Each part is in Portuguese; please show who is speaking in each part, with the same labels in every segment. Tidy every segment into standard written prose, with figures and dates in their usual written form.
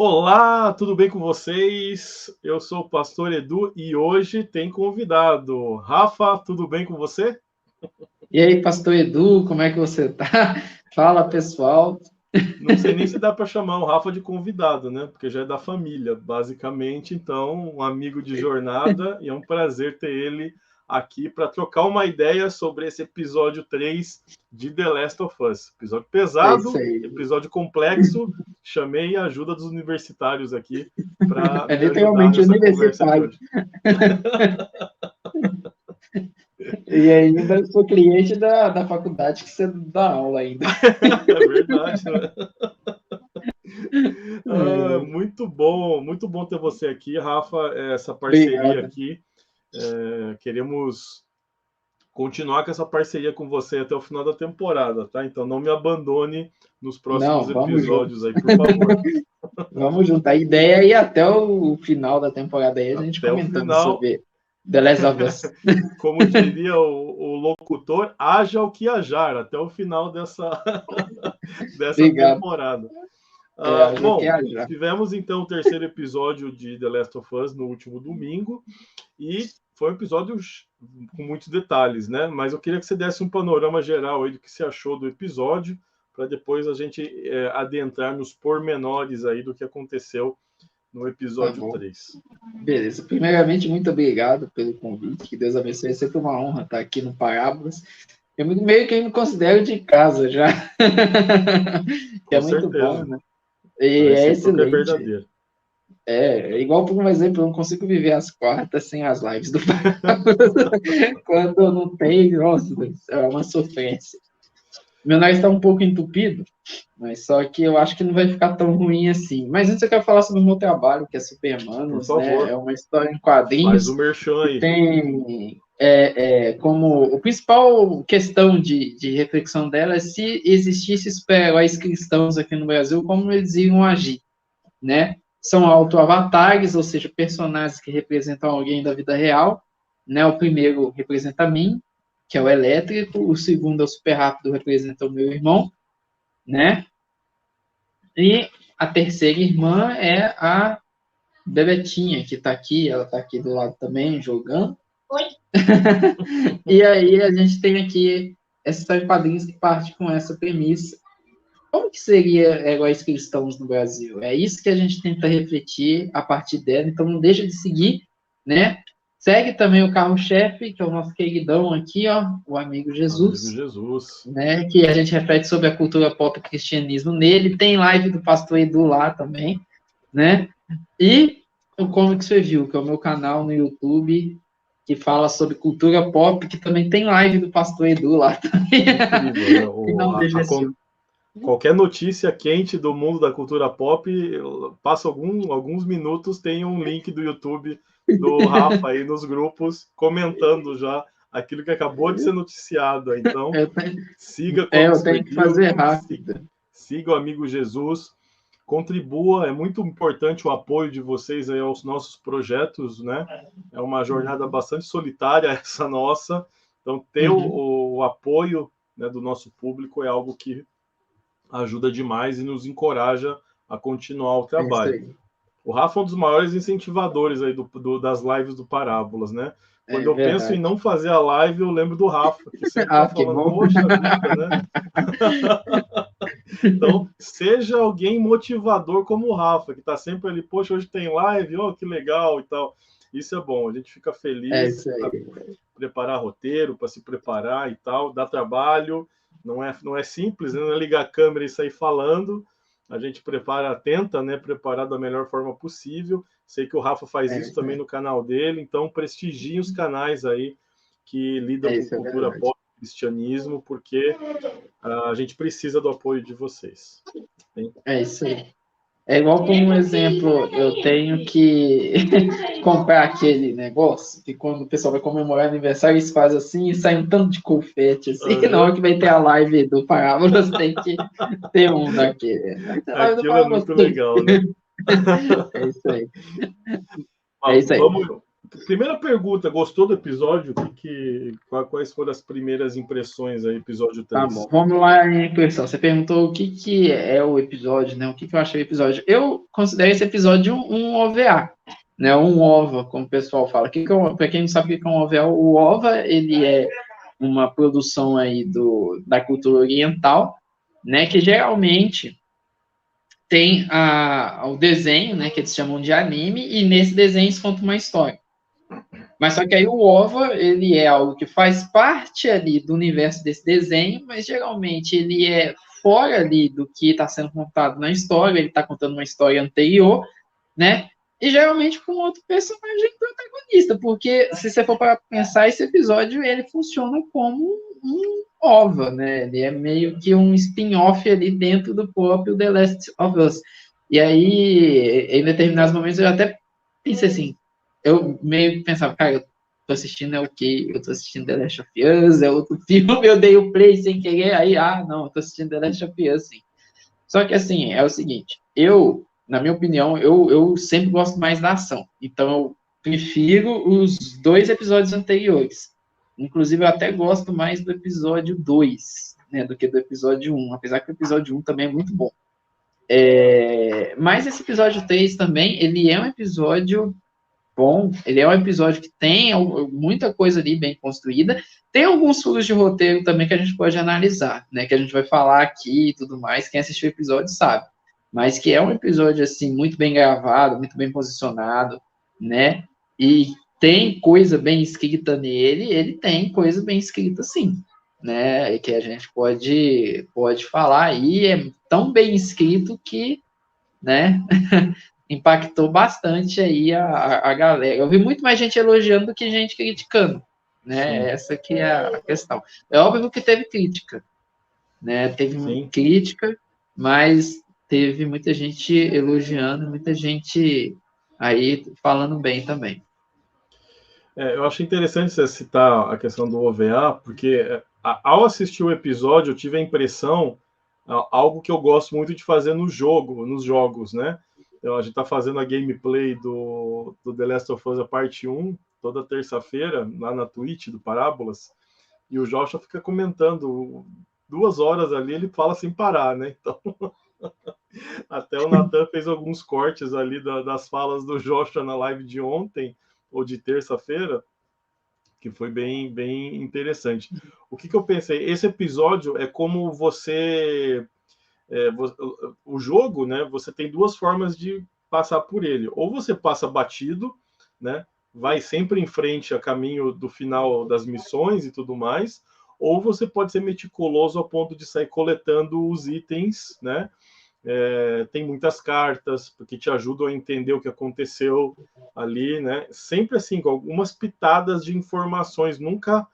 Speaker 1: Olá, tudo bem com vocês? Eu sou o pastor Edu e hoje tem convidado. Rafa, tudo bem com você?
Speaker 2: E aí, pastor Edu, como é que você tá? Fala, pessoal.
Speaker 1: Não sei nem se dá para chamar o Rafa de convidado, né? Porque já é da família, basicamente. Então, um amigo de jornada e é um prazer ter ele aqui para trocar uma ideia sobre esse episódio 3 de The Last of Us. Episódio
Speaker 2: É isso
Speaker 1: pesado,
Speaker 2: aí.
Speaker 1: episódio complexo. Chamei a ajuda dos universitários aqui para
Speaker 2: É
Speaker 1: me ajudar
Speaker 2: literalmente
Speaker 1: nessa conversa de
Speaker 2: universitário.
Speaker 1: hoje.
Speaker 2: E ainda sou cliente da faculdade que você dá aula ainda.
Speaker 1: É verdade, né? Muito bom ter você aqui, Rafa. Essa parceria
Speaker 2: Obrigado.
Speaker 1: aqui. Queremos continuar com essa parceria com você até o final da temporada, tá? Então não me abandone nos próximos
Speaker 2: Não, vamos junto.
Speaker 1: episódios aí, por favor.
Speaker 2: Vamos junto. A ideia é ir até o final da temporada aí, a gente
Speaker 1: Até o
Speaker 2: comentando
Speaker 1: final,
Speaker 2: sobre The Last of Us.
Speaker 1: como diria o locutor, haja o que hajar, até o final dessa
Speaker 2: Obrigado.
Speaker 1: temporada.
Speaker 2: Haja que
Speaker 1: Bom,
Speaker 2: haja.
Speaker 1: tivemos então o terceiro episódio de The Last of Us no último domingo e foi um episódio com muitos detalhes, né? Mas eu queria que você desse um panorama geral aí do que você achou do episódio, para depois a gente adentrar nos pormenores aí do que aconteceu no
Speaker 2: Tá
Speaker 1: episódio
Speaker 2: bom.
Speaker 1: 3.
Speaker 2: Beleza. Primeiramente, muito obrigado pelo convite. Que Deus abençoe. É sempre uma honra estar aqui no Parábolas. Eu meio que me considero de casa já. Que é
Speaker 1: Com
Speaker 2: muito bom,
Speaker 1: certeza.
Speaker 2: né?
Speaker 1: A
Speaker 2: E é
Speaker 1: recíproca é
Speaker 2: excelente.
Speaker 1: verdadeira.
Speaker 2: Igual, por um exemplo, eu não consigo viver as quartas sem as lives do Parábolas. Quando não tem, nossa, é uma sofrência. Meu nariz está um pouco entupido, mas só que eu acho que não vai ficar tão ruim assim. Mas antes eu quero falar sobre o meu trabalho, que é
Speaker 1: Por
Speaker 2: Supermanos, né? É
Speaker 1: favor,
Speaker 2: uma história em
Speaker 1: faz
Speaker 2: quadrinhos
Speaker 1: o merchan
Speaker 2: que
Speaker 1: aí.
Speaker 2: tem como o principal questão de reflexão dela é se existisse super-heróis cristãos aqui no Brasil, como eles iriam agir, né? São auto-avatares, ou seja, personagens que representam alguém da vida real, né? O primeiro representa a mim, que é o Elétrico, o segundo é o Super Rápido, representa o meu irmão, né? E a terceira irmã é a Bebetinha, que está aqui, ela está aqui do lado também, jogando. Oi. E aí a gente tem aqui essa história de quadrinhos que parte com essa premissa. Como que seria heróis cristãos no Brasil? É isso que a gente tenta refletir a partir dela, então não deixa de seguir, né? Segue também o carro-chefe, que é o nosso queridão aqui, ó, o Amigo Jesus,
Speaker 1: Amigo Jesus.
Speaker 2: né? Que a gente reflete sobre a cultura pop e cristianismo nele. Tem live do Pastor Edu lá também, né? E o Comics Review, que é o meu canal no YouTube, que fala sobre cultura pop, que também tem live do Pastor Edu lá também.
Speaker 1: Incrível,
Speaker 2: Que não
Speaker 1: né?
Speaker 2: deixa de
Speaker 1: Qualquer notícia quente do mundo da cultura pop, passa alguns minutos, tem um link do YouTube do Rafa aí nos grupos, comentando já aquilo que acabou de ser noticiado. Então, siga
Speaker 2: eu
Speaker 1: Comics
Speaker 2: tenho que
Speaker 1: Review,
Speaker 2: fazer rápido.
Speaker 1: siga o Amigo Jesus, contribua, é muito importante o apoio de vocês aí aos nossos projetos, né? É uma jornada bastante solitária essa nossa, então ter o apoio, né, do nosso público é algo que ajuda demais e nos encoraja a continuar o
Speaker 2: É isso
Speaker 1: trabalho.
Speaker 2: aí.
Speaker 1: O Rafa é um dos maiores incentivadores aí das lives do Parábolas, né? Quando
Speaker 2: É
Speaker 1: eu penso em
Speaker 2: verdade.
Speaker 1: não fazer a live, eu lembro do Rafa, que sempre tá
Speaker 2: Que
Speaker 1: falando,
Speaker 2: bom.
Speaker 1: poxa vida, né? Então, seja alguém motivador como o Rafa, que tá sempre ali, poxa, hoje tem live, oh, que legal e tal. Isso é bom, a gente fica
Speaker 2: É
Speaker 1: feliz
Speaker 2: isso aí.
Speaker 1: para preparar roteiro, para se preparar e tal, dá trabalho, não é simples, né? Não é ligar a câmera e sair falando. A gente tenta, né, preparar da melhor forma possível. Sei que o Rafa faz isso também no canal dele, então prestigiem os canais aí que lidam com
Speaker 2: Isso é
Speaker 1: cultura
Speaker 2: verdade.
Speaker 1: pop, cristianismo, porque a gente precisa do apoio de vocês.
Speaker 2: É isso aí. É igual, por um exemplo, eu tenho que comprar aquele negócio que quando o pessoal vai comemorar aniversário, eles fazem assim e sai um tanto de confete, assim, na hora que vai ter a live do Parábolas, tem que ter um daquele. Live do
Speaker 1: Aquilo é
Speaker 2: Parábolas.
Speaker 1: muito legal, né?
Speaker 2: É isso aí. É isso aí.
Speaker 1: primeira pergunta, gostou do episódio? Quais foram as primeiras impressões aí, episódio 3?
Speaker 2: Tá bom, vamos lá em impressão. Você perguntou o que é o episódio, né? O que eu achei o episódio. Eu considero esse episódio um OVA, né? Um OVA, como o pessoal fala. Para quem não sabe o que é um OVA, o OVA, ele é uma produção aí da cultura oriental, né? Que geralmente tem o desenho, né? Que eles chamam de anime, e nesse desenho eles contam uma história. Mas só que aí o OVA, ele é algo que faz parte ali do universo desse desenho, mas geralmente ele é fora ali do que está sendo contado na história, ele está contando uma história anterior, né? E geralmente com outro personagem protagonista, porque se você for para pensar, esse episódio, ele funciona como um OVA, né? Ele é meio que um spin-off ali dentro do próprio The Last of Us. E aí, em determinados momentos, eu até pensei assim, eu meio que pensava, cara, eu tô assistindo o quê? Eu tô assistindo The Last of Us, é outro filme, eu dei o play sem querer, aí, não, eu tô assistindo The Last of Us, sim. Só que, assim, é o seguinte, na minha opinião, eu sempre gosto mais da ação, então eu prefiro os 2 episódios anteriores. Inclusive, eu até gosto mais do episódio 2, né, do que do episódio 1, apesar que o episódio 1 também é muito bom. Mas esse episódio 3 também, ele é um episódio bom, ele é um episódio que tem muita coisa ali bem construída, tem alguns furos de roteiro também que a gente pode analisar, né, que a gente vai falar aqui e tudo mais, quem assistiu o episódio sabe, mas que é um episódio, assim, muito bem gravado, muito bem posicionado, né, e tem coisa bem escrita nele, ele tem coisa bem escrita sim, né, que a gente pode falar aí, é tão bem escrito que, né, impactou bastante aí a galera. Eu vi muito mais gente elogiando do que gente criticando, né? Sim. Essa que é a questão. É óbvio que teve crítica, né? Teve crítica, mas teve muita gente elogiando, muita gente aí falando bem também.
Speaker 1: Eu acho interessante você citar a questão do OVA, porque ao assistir o episódio eu tive a impressão, algo que eu gosto muito de fazer nos jogos, né? Então, a gente está fazendo a gameplay do The Last of Us, a parte 1, toda terça-feira, lá na Twitch do Parábolas, e o Joshua fica comentando 2 horas ali, ele fala sem parar, né? Então, até o Nathan fez alguns cortes ali das falas do Joshua na live de ontem, ou de terça-feira, que foi bem, bem interessante. O que eu pensei? Esse episódio é como o jogo, né? Você tem 2 formas de passar por ele. Ou você passa batido, né? Vai sempre em frente a caminho do final das missões e tudo mais. Ou você pode ser meticuloso ao ponto de sair coletando os itens, né? Tem muitas cartas porque te ajudam a entender o que aconteceu ali, né? Sempre assim, com algumas pitadas de informações, nunca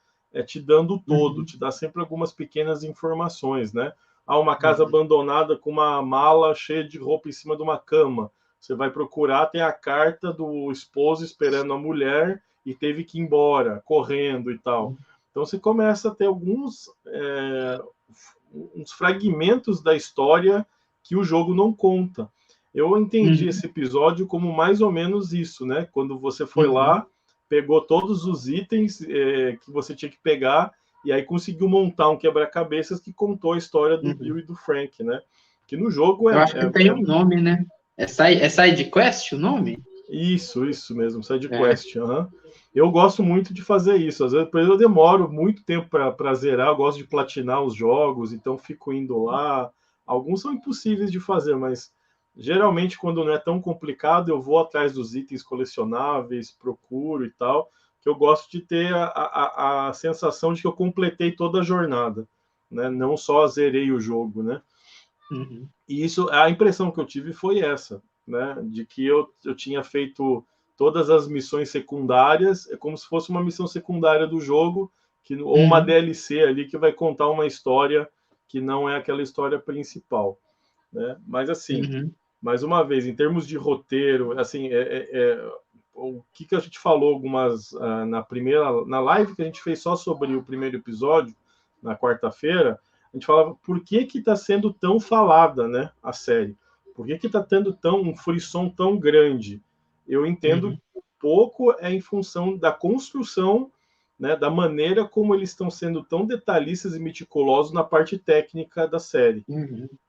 Speaker 1: te dando todo, te dá sempre algumas pequenas informações, né? Uma casa abandonada com uma mala cheia de roupa em cima de uma cama. Você vai procurar, tem a carta do esposo esperando a mulher e teve que ir embora, correndo e tal. Então você começa a ter alguns uns fragmentos da história que o jogo não conta. Eu entendi esse episódio como mais ou menos isso, né? Quando você foi lá, pegou todos os itens que você tinha que pegar e aí conseguiu montar um quebra-cabeças que contou a história do Bill e do Frank, né? Que no jogo
Speaker 2: Eu acho que tem um nome, né? É Side Quest o nome?
Speaker 1: Isso mesmo, Side Quest. Eu gosto muito de fazer isso. Às vezes eu demoro muito tempo para zerar, eu gosto de platinar os jogos, então fico indo lá. Alguns são impossíveis de fazer, mas geralmente quando não é tão complicado, eu vou atrás dos itens colecionáveis, procuro e tal, que eu gosto de ter a sensação de que eu completei toda a jornada, né? Não só zerei o jogo, né? E isso, a impressão que eu tive foi essa, né? De que eu tinha feito todas as missões secundárias, é como se fosse uma missão secundária do jogo, ou uma DLC ali que vai contar uma história que não é aquela história principal, né? Mas assim, mais uma vez, em termos de roteiro, assim, o que a gente falou algumas na live que a gente fez só sobre o primeiro episódio na quarta-feira, a gente falava por que está sendo tão falada, né, a série? Por que está tendo um frisson tão grande? Eu entendo pouco é em função da construção, né, da maneira como eles estão sendo tão detalhistas e meticulosos na parte técnica da série.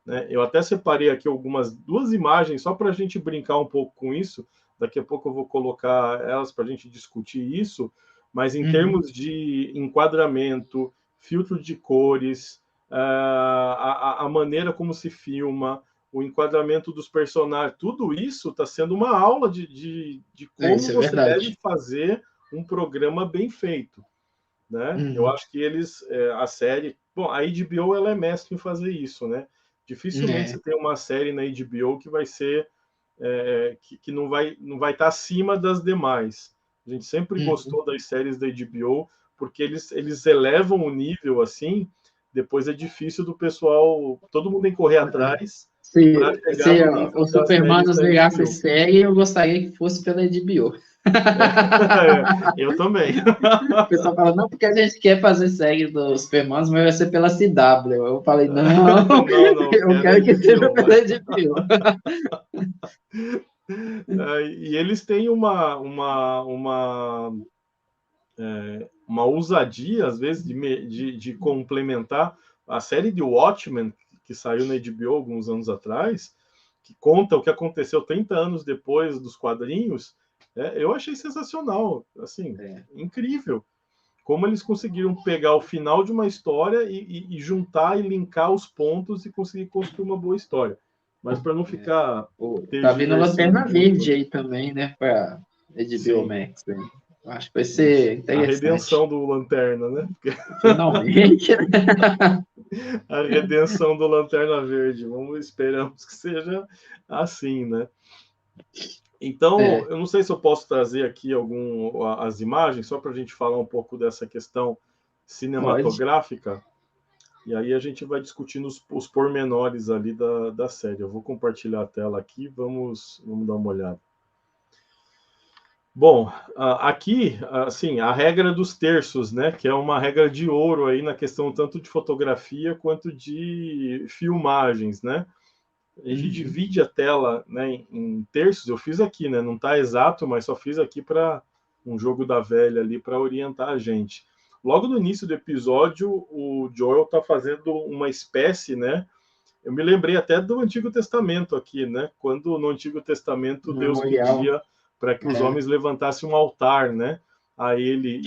Speaker 1: Né? Eu até separei aqui duas imagens só para a gente brincar um pouco com isso. Daqui a pouco eu vou colocar elas para a gente discutir isso, mas em termos de enquadramento, filtro de cores, a maneira como se filma, o enquadramento dos personagens, tudo isso está sendo uma aula de como você deve fazer um programa bem feito. Né? Eu acho que a série... Bom, a HBO ela é mestre em fazer isso, né? Dificilmente você tem uma série na HBO que vai ser... que não vai estar acima das demais. A gente sempre gostou das séries da HBO, porque eles elevam o nível assim, depois é difícil do pessoal... Todo mundo tem que correr atrás para chegar no nível
Speaker 2: o
Speaker 1: das
Speaker 2: Superman
Speaker 1: séries da
Speaker 2: virasse
Speaker 1: HBO.
Speaker 2: série, eu gostaria que fosse pela HBO.
Speaker 1: Eu também.
Speaker 2: O pessoal fala, não, porque a gente quer fazer série dos Superman, mas vai ser pela CW. Eu falei, não, eu quero que seja pela HBO.
Speaker 1: E eles têm uma ousadia, às vezes, de complementar a série de Watchmen, que saiu na HBO alguns anos atrás, que conta o que aconteceu 30 anos depois dos quadrinhos. Eu achei sensacional, assim, incrível. Como eles conseguiram pegar o final de uma história e juntar e linkar os pontos e conseguir construir uma boa história. Mas para não ficar...
Speaker 2: Tá vindo Lanterna Verde aí também, né? Para HBO Max. Né? Acho que vai ser interessante.
Speaker 1: A redenção do Lanterna, né?
Speaker 2: Finalmente.
Speaker 1: A redenção do Lanterna Verde. Esperamos que seja assim, né? Então, eu não sei se eu posso trazer aqui as imagens, só para a gente falar um pouco dessa questão cinematográfica. Pode. E aí a gente vai discutindo os pormenores ali da série. Eu vou compartilhar a tela aqui, vamos dar uma olhada. Bom, aqui, assim, a regra dos terços, né, que é uma regra de ouro aí na questão tanto de fotografia quanto de filmagens, né? A gente divide a tela, né, em terços. Eu fiz aqui, né? Não está exato, mas só fiz aqui para um jogo da velha ali para orientar a gente. Logo no início do episódio, o Joel está fazendo uma espécie, né? Eu me lembrei até do Antigo Testamento aqui, né? Quando no Antigo Testamento Deus pedia para que os homens levantassem um altar, né? A ele.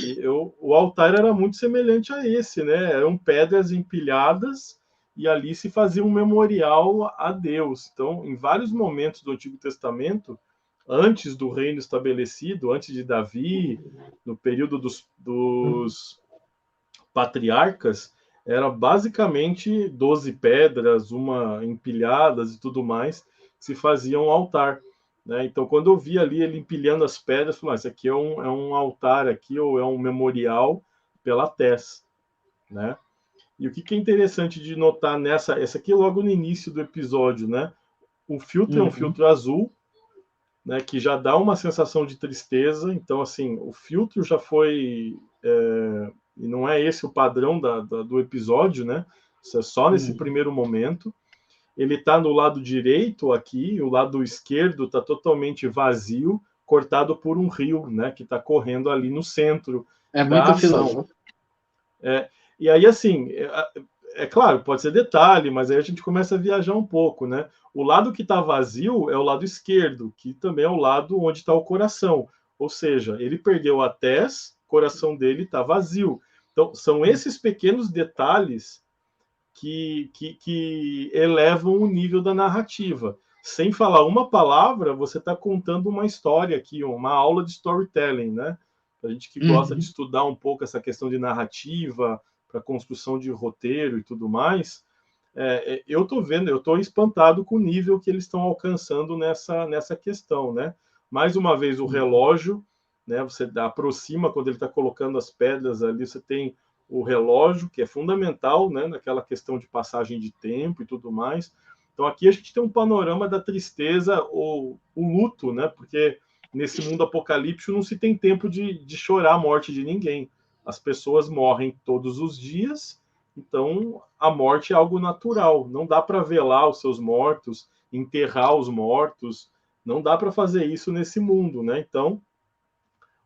Speaker 1: O altar era muito semelhante a esse, né? Eram pedras empilhadas e ali se fazia um memorial a Deus. Então, em vários momentos do Antigo Testamento, antes do reino estabelecido, antes de Davi, no período dos patriarcas, era basicamente 12 pedras, uma empilhadas e tudo mais, se fazia um altar. Né? Então, quando eu vi ali ele empilhando as pedras, eu falei, isso aqui é um altar aqui, ou é um memorial pela Tess. Né? E o que é interessante de notar essa aqui logo no início do episódio, né? O filtro é um filtro azul, né? Que já dá uma sensação de tristeza. Então, assim, o filtro já foi... e não é esse o padrão do episódio, né? Isso é só nesse primeiro momento. Ele está no lado direito aqui, o lado esquerdo está totalmente vazio, cortado por um rio, né? Que está correndo ali no centro da ação. E aí, assim, claro, pode ser detalhe, mas aí a gente começa a viajar um pouco, né? O lado que está vazio é o lado esquerdo, que também é o lado onde está o coração. Ou seja, ele perdeu a Tess, o coração dele está vazio. Então, são esses pequenos detalhes que elevam o nível da narrativa. Sem falar uma palavra, você está contando uma história aqui, uma aula de storytelling, né? A gente que gosta de estudar um pouco essa questão de narrativa, para construção de roteiro e tudo mais, eu estou espantado com o nível que eles estão alcançando nessa questão, né? Mais uma vez, o relógio, né? Você aproxima quando ele está colocando as pedras ali, você tem o relógio, que é fundamental, né? Naquela questão de passagem de tempo e tudo mais. Então, aqui a gente tem um panorama da tristeza ou o luto, né? Porque nesse mundo apocalíptico não se tem tempo de chorar a morte de ninguém. As pessoas morrem todos os dias, então a morte é algo natural. Não dá para velar os seus mortos, enterrar os mortos, não dá para fazer isso nesse mundo, né? Então,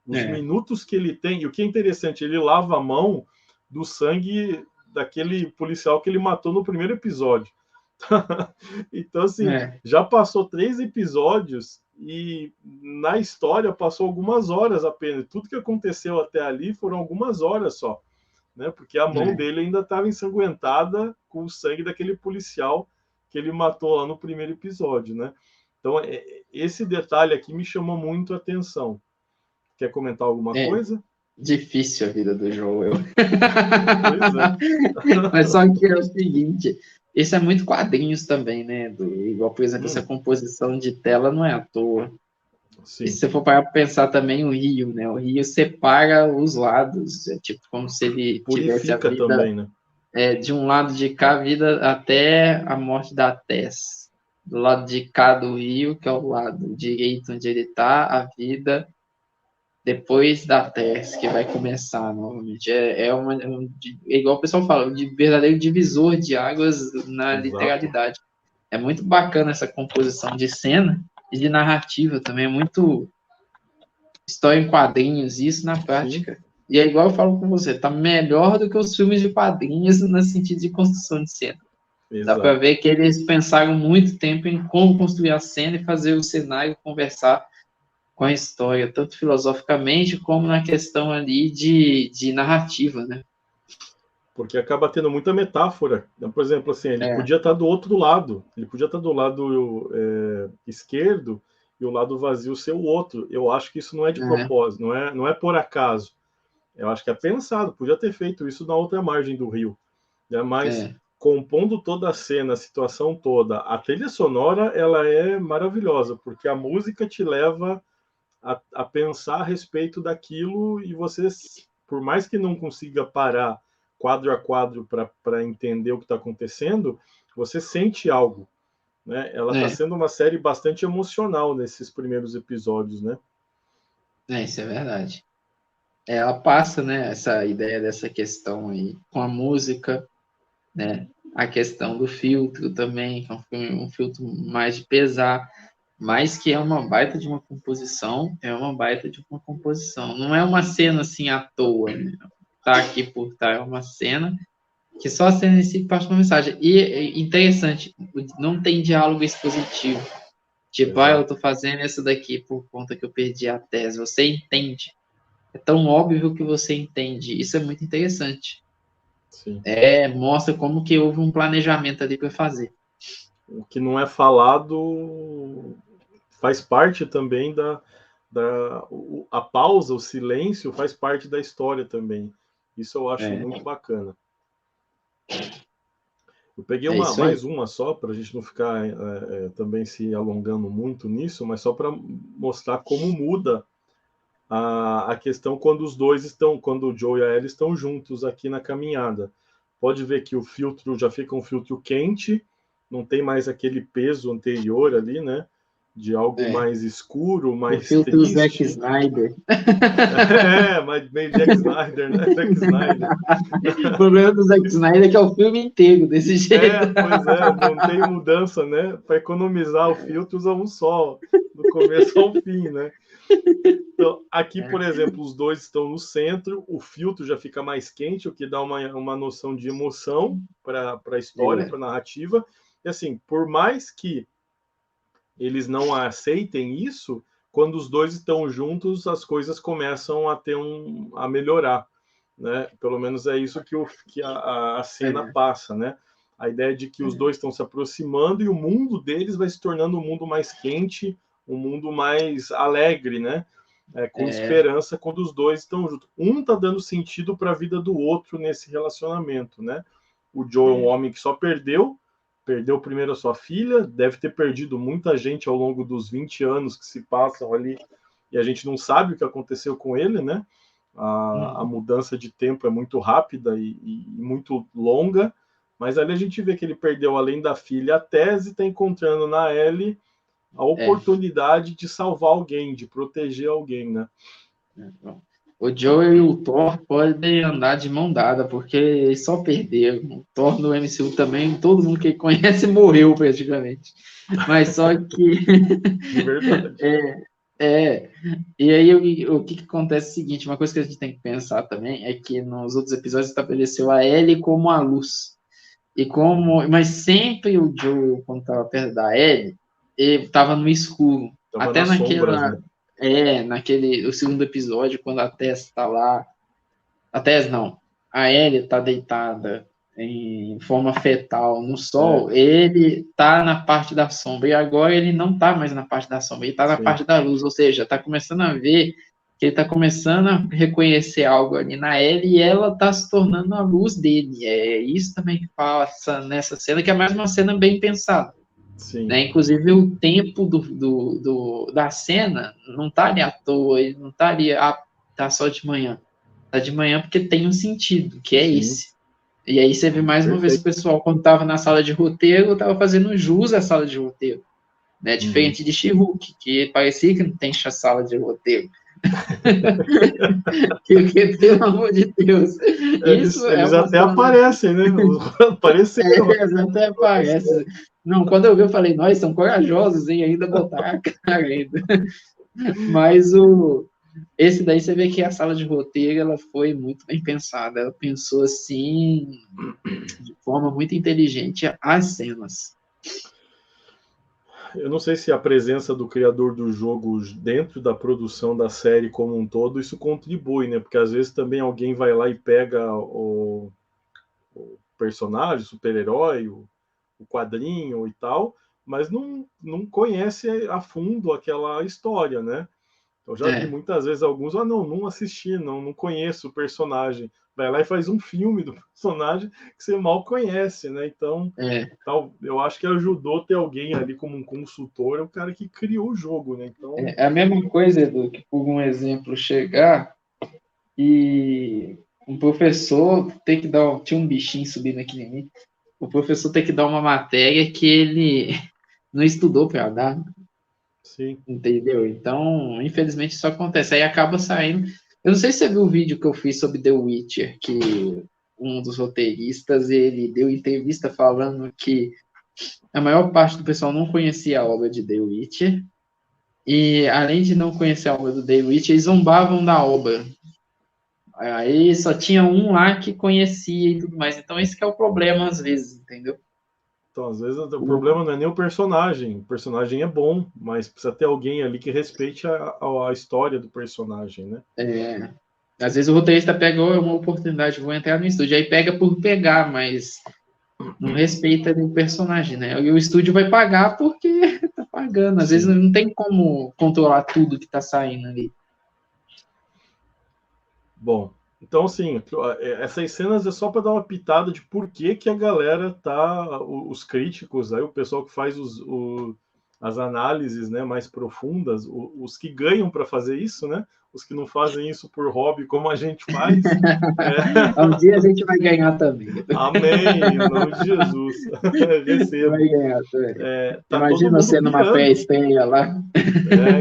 Speaker 1: Os minutos que ele tem, e o que é interessante, ele lava a mão do sangue daquele policial que ele matou no primeiro episódio. Então, assim, já passou 3 episódios e na história passou algumas horas apenas. Tudo que aconteceu até ali foram algumas horas só, né? Porque a mão dele ainda estava ensanguentada com o sangue daquele policial que ele matou lá no primeiro episódio, né? Então, esse detalhe aqui me chamou muito a atenção. Quer comentar alguma coisa?
Speaker 2: Difícil a vida do Joel.
Speaker 1: Pois é.
Speaker 2: Mas só que é o seguinte, isso é muito quadrinhos também, né? Igual, por exemplo, essa composição de tela não é à toa. Sim. E se você for parar para pensar também o rio, né? O rio separa os lados, é tipo como se ele tivesse a vida
Speaker 1: também, né?
Speaker 2: De um lado de cá, a vida até a morte da Tess. Do lado de cá do rio, que é o lado direito onde ele está, a vida depois da Tess, que vai começar novamente. Igual o pessoal fala, de verdadeiro divisor de águas na literalidade. É muito bacana essa composição de cena e de narrativa também, é muito história em quadrinhos, isso na prática. Sim. E é igual eu falo com você, tá melhor do que os filmes de quadrinhos no sentido de construção de cena. Exato. Dá para ver que eles pensaram muito tempo em como construir a cena e fazer o cenário conversar com a história, tanto filosoficamente como na questão ali de narrativa, né?
Speaker 1: Porque acaba tendo muita metáfora. Por exemplo, assim, ele podia estar do outro lado, ele podia estar do lado esquerdo e o lado vazio ser o outro. Eu acho que isso não é de propósito, não é por acaso. Eu acho que é pensado, podia ter feito isso na outra margem do rio. Né? Mas compondo toda a cena, a situação toda, a trilha sonora ela é maravilhosa, porque a música te leva a pensar a respeito daquilo e você, por mais que não consiga parar quadro a quadro para entender o que está acontecendo, você sente algo. Né? Ela está sendo uma série bastante emocional nesses primeiros episódios, né?
Speaker 2: Isso é verdade. Ela passa, né, essa ideia dessa questão aí com a música, né? A questão do filtro também, que é um filtro mais de pesar, mas que é uma baita de uma composição, Não é uma cena assim à toa, né? Tá aqui por estar, é uma cena que só a cena em si passa uma mensagem. E interessante, não tem diálogo expositivo. Tipo, eu tô fazendo isso daqui por conta que eu perdi a tese. Você entende. É tão óbvio que você entende. Isso é muito interessante.
Speaker 1: Sim.
Speaker 2: Mostra como que houve um planejamento ali para fazer.
Speaker 1: O que não é falado faz parte também a pausa, o silêncio faz parte da história também. Isso eu acho muito bacana. Eu peguei mais uma só, para a gente não ficar também se alongando muito nisso, mas só para mostrar como muda a questão quando os dois estão, quando o Joe e a Ellie estão juntos aqui na caminhada. Pode ver que o filtro já fica um filtro quente, não tem mais aquele peso anterior ali, né? De algo mais escuro, mais
Speaker 2: o filtro triste. Zack Snyder.
Speaker 1: Mas meio Zack Snyder, né? Zack Snyder.
Speaker 2: O problema do Zack Snyder é que é o filme inteiro desse jeito.
Speaker 1: Pois não tem mudança, né? Para economizar o filtro, usa um só, do começo ao fim, né? Então, aqui, por exemplo, os dois estão no centro, o filtro já fica mais quente, o que dá uma noção de emoção para a história, para a narrativa. E assim, por mais que eles não aceitem isso, quando os dois estão juntos, as coisas começam a melhorar, né? Pelo menos é isso que a cena passa, né? A ideia de que os dois estão se aproximando e o mundo deles vai se tornando um mundo mais quente, um mundo mais alegre, né? Com esperança quando os dois estão juntos. Um está dando sentido para a vida do outro nesse relacionamento, né? O Joe é um homem que só perdeu primeiro a sua filha, deve ter perdido muita gente ao longo dos 20 anos que se passam ali, e a gente não sabe o que aconteceu com ele, né? A mudança de tempo é muito rápida e muito longa, mas ali a gente vê que ele perdeu, além da filha, a tese, está encontrando na Ellie a oportunidade de salvar alguém, de proteger alguém, né?
Speaker 2: O Joe e o Thor podem andar de mão dada, porque eles só perderam. O Thor no MCU também, todo mundo que conhece morreu praticamente. Mas só que...
Speaker 1: De verdade.
Speaker 2: E aí o que acontece é o seguinte, uma coisa que a gente tem que pensar também é que nos outros episódios estabeleceu a Ellie como a luz. Mas sempre o Joe, quando estava perto da Ellie, ele estava no escuro.
Speaker 1: Tava
Speaker 2: Até
Speaker 1: nas sombras, né?
Speaker 2: o segundo episódio, quando a Tess está lá, a Tess não, a Ellie está deitada em forma fetal no sol, ele está na parte da sombra, e agora ele não está mais na parte da sombra, ele está na
Speaker 1: Sim.
Speaker 2: parte da luz, ou seja, está começando a ver que ele está começando a reconhecer algo ali na Ellie e ela está se tornando a luz dele. É isso também que passa nessa cena, que é mais uma cena bem pensada.
Speaker 1: Sim.
Speaker 2: Né? Inclusive, o tempo da cena não está ali à toa, ele não está ali, tá só de manhã. Tá de manhã porque tem um sentido, que é esse. E aí você vê mais uma vez o pessoal, quando estava na sala de roteiro, estava fazendo jus à sala de roteiro. Né? Diferente de She-Hulk, que parecia que não tem sala de roteiro. Porque, pelo amor de Deus.
Speaker 1: Eles até aparecem, né? Apareceram.
Speaker 2: Eles até aparecem. Não, quando eu vi, eu falei, nós são corajosos em ainda botar a cara ainda. Mas esse daí você vê que a sala de roteiro ela foi muito bem pensada. Ela pensou assim, de forma muito inteligente, as cenas.
Speaker 1: Eu não sei se a presença do criador do jogo dentro da produção da série como um todo, isso contribui, né? Porque às vezes também alguém vai lá e pega o personagem, super-herói, o quadrinho e tal, mas não conhece a fundo aquela história, né? Eu já vi muitas vezes alguns, não assisti, não conheço o personagem. Vai lá e faz um filme do personagem que você mal conhece, né? Então, eu acho que ajudou ter alguém ali como um consultor, é o cara que criou o jogo, né? Então...
Speaker 2: É a mesma coisa, Edu, que por um exemplo chegar e um professor tem que dar... Tinha um bichinho subindo aqui em mim. O professor tem que dar uma matéria que ele não estudou para dar.
Speaker 1: Sim.
Speaker 2: Entendeu? Então, infelizmente, isso acontece. Aí acaba saindo. Eu não sei se você viu o vídeo que eu fiz sobre The Witcher, que um dos roteiristas ele deu entrevista falando que a maior parte do pessoal não conhecia a obra de The Witcher. E, além de não conhecer a obra do The Witcher, eles zombavam da obra. Aí só tinha um lá que conhecia e tudo mais. Então, esse que é o problema, às vezes, entendeu?
Speaker 1: Então, às vezes, o problema não é nem o personagem é bom, mas precisa ter alguém ali que respeite a história do personagem, né?
Speaker 2: Às vezes o roteirista pega uma oportunidade, vou entrar no estúdio, aí pega por pegar, mas não respeita o personagem, né? E o estúdio vai pagar porque tá pagando. Às vezes não tem como controlar tudo que tá saindo ali.
Speaker 1: Bom, então, assim, essas cenas é só para dar uma pitada de por que a galera tá, os críticos, aí o pessoal que faz as análises, né, mais profundas, os que ganham para fazer isso, né? Os que não fazem isso por hobby, como a gente faz.
Speaker 2: Um dia a gente vai ganhar também.
Speaker 1: Amém, em nome de Jesus. Recebo.
Speaker 2: Vai ganhar também.
Speaker 1: Tá
Speaker 2: Imagina você numa pré-estreia lá.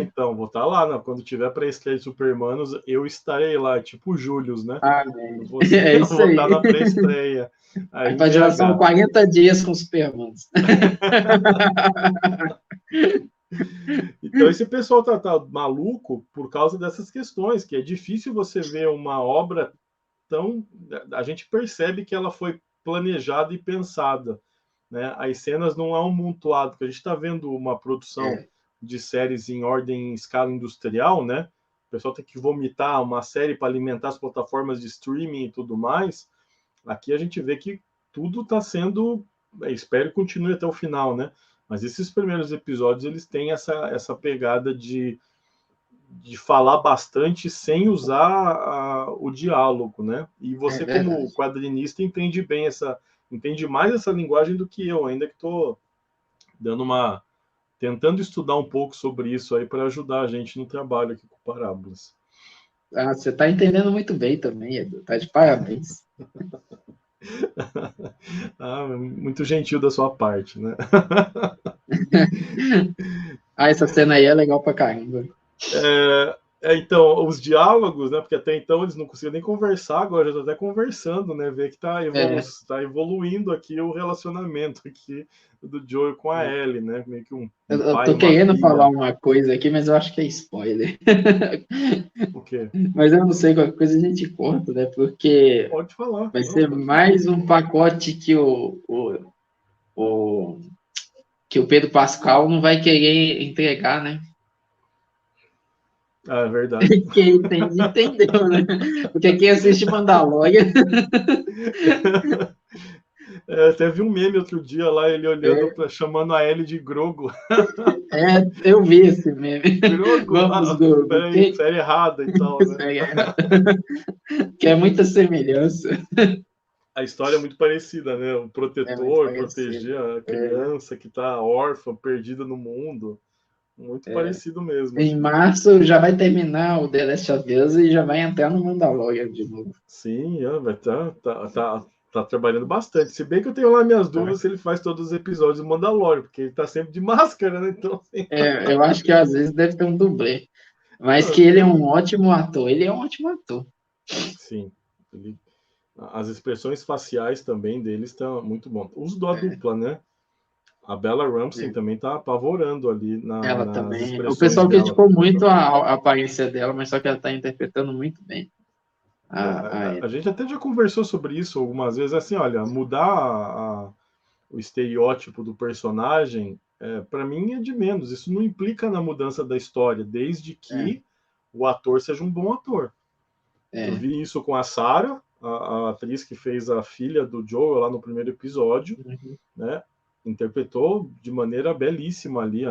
Speaker 1: Então, vou estar lá, né? Quando tiver pré-estreia de Supermanos, eu estarei lá, tipo o Július, né?
Speaker 2: Amém.
Speaker 1: Eu vou estar na pré-estreia.
Speaker 2: Aí pode lá, são 40 dias com Supermanos.
Speaker 1: Então esse pessoal tá maluco por causa dessas questões, que é difícil você ver uma obra tão... A gente percebe que ela foi planejada e pensada, né? As cenas não é um montuado, porque a gente está vendo uma produção de séries em ordem em escala industrial, né? O pessoal tem que vomitar uma série para alimentar as plataformas de streaming e tudo mais. Aqui a gente vê que tudo está sendo... Espero que continue até o final, né? Mas esses primeiros episódios, eles têm essa pegada de falar bastante sem usar o diálogo, né? E você, como quadrinista, entende mais essa linguagem do que eu, ainda que estou tentando estudar um pouco sobre isso aí para ajudar a gente no trabalho aqui com Parábolas.
Speaker 2: Você está entendendo muito bem também, Edu. Tá de parabéns.
Speaker 1: Muito gentil da sua parte, né?
Speaker 2: Essa cena aí é legal pra caramba.
Speaker 1: Então, os diálogos, né? Porque até então eles não conseguiam nem conversar, agora já estão até conversando, né? Ver que tá evoluindo aqui o relacionamento aqui do Joel com a Ellie, né? Meio que um
Speaker 2: Eu
Speaker 1: pai e
Speaker 2: tô
Speaker 1: uma
Speaker 2: querendo falar
Speaker 1: filha.
Speaker 2: uma coisa aqui, mas eu acho que é spoiler.
Speaker 1: O quê?
Speaker 2: Mas eu não sei, qualquer coisa a gente conta, né? Porque
Speaker 1: Pode falar.
Speaker 2: vai
Speaker 1: Não,
Speaker 2: ser
Speaker 1: pode falar.
Speaker 2: mais um pacote que o Pedro Pascal não vai querer entregar, né?
Speaker 1: Ah, é verdade.
Speaker 2: Quem entende, entendeu, né? Porque quem assiste Mandalorian
Speaker 1: Teve um meme outro dia lá, ele olhando, chamando a Ellie de Grogo.
Speaker 2: eu vi esse meme.
Speaker 1: Grogo?
Speaker 2: Vamos,
Speaker 1: Ah,
Speaker 2: Google.
Speaker 1: peraí, série errada e tal, né?
Speaker 2: Que é muita semelhança.
Speaker 1: A história é muito parecida, né? O
Speaker 2: É muito
Speaker 1: protetor
Speaker 2: parecido.
Speaker 1: proteger a criança que tá órfã, perdida no mundo. Muito parecido mesmo,
Speaker 2: Em
Speaker 1: assim.
Speaker 2: março já vai terminar o The Last of Us e já vai entrar no Mandalorian de novo.
Speaker 1: Sim, vai tá trabalhando bastante. Se bem que eu tenho lá minhas dúvidas se ele faz todos os episódios do Mandalorian, porque ele tá sempre de máscara, né? Então, assim...
Speaker 2: Eu acho que às vezes deve ter um dublê. Mas que ele é um ótimo ator. Ele é um ótimo ator.
Speaker 1: Sim. As expressões faciais também deles estão muito bom. Os da dupla, né? A Bella Ramsey também tá apavorando ali
Speaker 2: Ela
Speaker 1: nas
Speaker 2: também. O
Speaker 1: expressões
Speaker 2: pessoal
Speaker 1: dela.
Speaker 2: criticou muito a aparência dela, mas só que ela está interpretando muito bem.
Speaker 1: A gente até já conversou sobre isso algumas vezes, assim, olha, mudar o estereótipo do personagem, para mim é de menos. Isso não implica na mudança da história, desde que o ator seja um bom ator. Eu vi isso com a Sarah, a atriz que fez a filha do Joel lá no primeiro episódio, né? Interpretou de maneira belíssima ali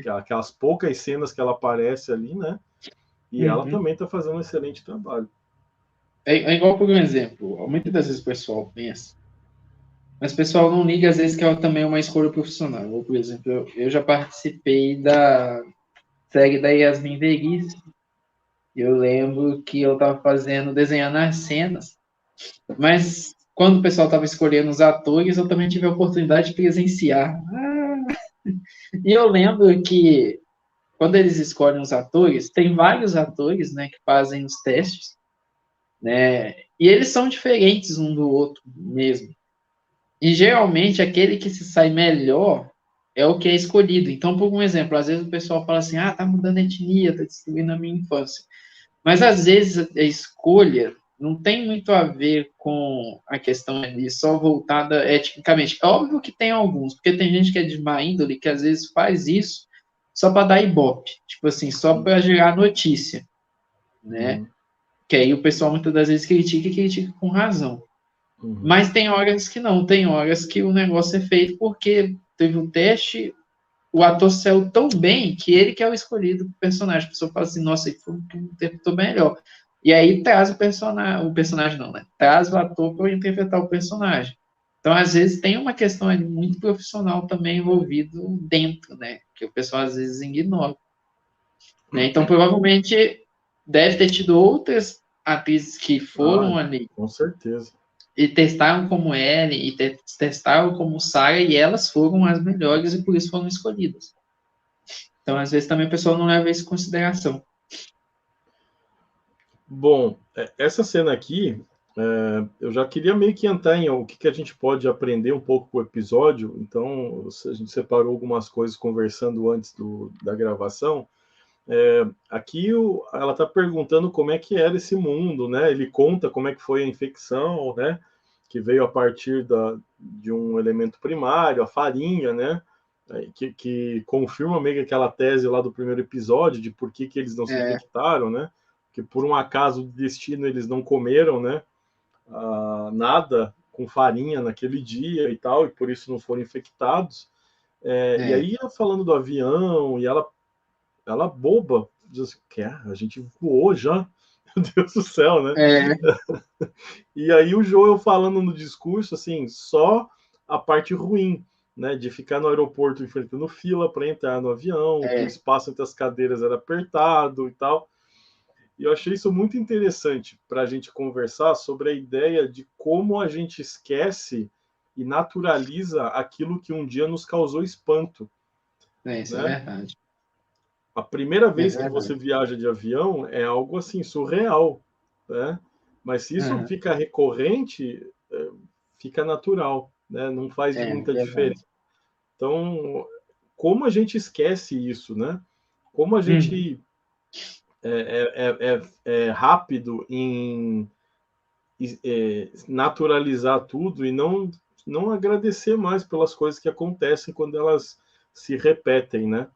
Speaker 1: aquelas poucas cenas que ela aparece ali, né? E ela também está fazendo um excelente trabalho.
Speaker 2: É igual, por um exemplo, muitas das vezes o pessoal pensa, mas o pessoal não liga, às vezes, que ela também é uma escolha profissional. Ou, por exemplo, eu já participei da série da Yasmin Vergues. Eu lembro que eu estava desenhando as cenas, mas quando o pessoal estava escolhendo os atores, eu também tive a oportunidade de presenciar. E eu lembro que quando eles escolhem os atores, tem vários atores, né, que fazem os testes, né, e eles são diferentes um do outro mesmo. E geralmente aquele que se sai melhor é o que é escolhido. Então, por um exemplo, às vezes o pessoal fala assim: tá mudando a etnia, tá destruindo a minha infância. Mas às vezes a escolha não tem muito a ver com a questão ali só voltada eticamente. É óbvio que tem alguns, porque tem gente que é de má índole que às vezes faz isso só para dar ibope, tipo assim, só para gerar notícia, né? Que aí o pessoal muitas das vezes critica e critica com razão. Mas tem horas que não, tem horas que o negócio é feito porque teve um teste, o ator saiu tão bem que ele que é o escolhido pro personagem. A pessoa fala assim, nossa, ele foi o que interpretou melhor. E aí traz o personagem não, né? Traz o ator para interpretar o personagem. Então, às vezes, tem uma questão ali muito profissional também envolvido dentro, né? Que o pessoal às vezes ignora. Né? Então, provavelmente, deve ter tido outras atrizes que foram ali.
Speaker 1: Com certeza.
Speaker 2: E testaram como Ellie, e testaram como Sarah, e elas foram as melhores e por isso foram escolhidas. Então, às vezes, também o pessoal não leva isso em consideração.
Speaker 1: Bom, essa cena aqui, eu já queria meio que entrar em o que a gente pode aprender um pouco com o episódio, então a gente separou algumas coisas conversando antes da gravação. Aqui ela está perguntando como é que era esse mundo, né? Ele conta como é que foi a infecção, né? Que veio a partir de um elemento primário, a farinha, né? Que confirma meio que aquela tese lá do primeiro episódio de por que eles não se infectaram, né? Que por um acaso do destino eles não comeram, né? Nada com farinha naquele dia e tal, e por isso não foram infectados. E aí, falando do avião, e ela boba, diz que a gente voou já, meu Deus do céu, né? E aí o Joel falando no discurso, assim, só a parte ruim, né? De ficar no aeroporto enfrentando fila para entrar no avião, que o espaço entre as cadeiras era apertado e tal. E eu achei isso muito interessante para a gente conversar sobre a ideia de como a gente esquece e naturaliza aquilo que um dia nos causou espanto.
Speaker 2: Isso é verdade.
Speaker 1: A primeira vez que você viaja de avião é algo assim surreal, né? Mas se isso fica recorrente, fica natural, né? Não faz muita diferença. Então, como a gente esquece isso, né? Como a gente é rápido em naturalizar tudo e não agradecer mais pelas coisas que acontecem quando elas se repetem, né?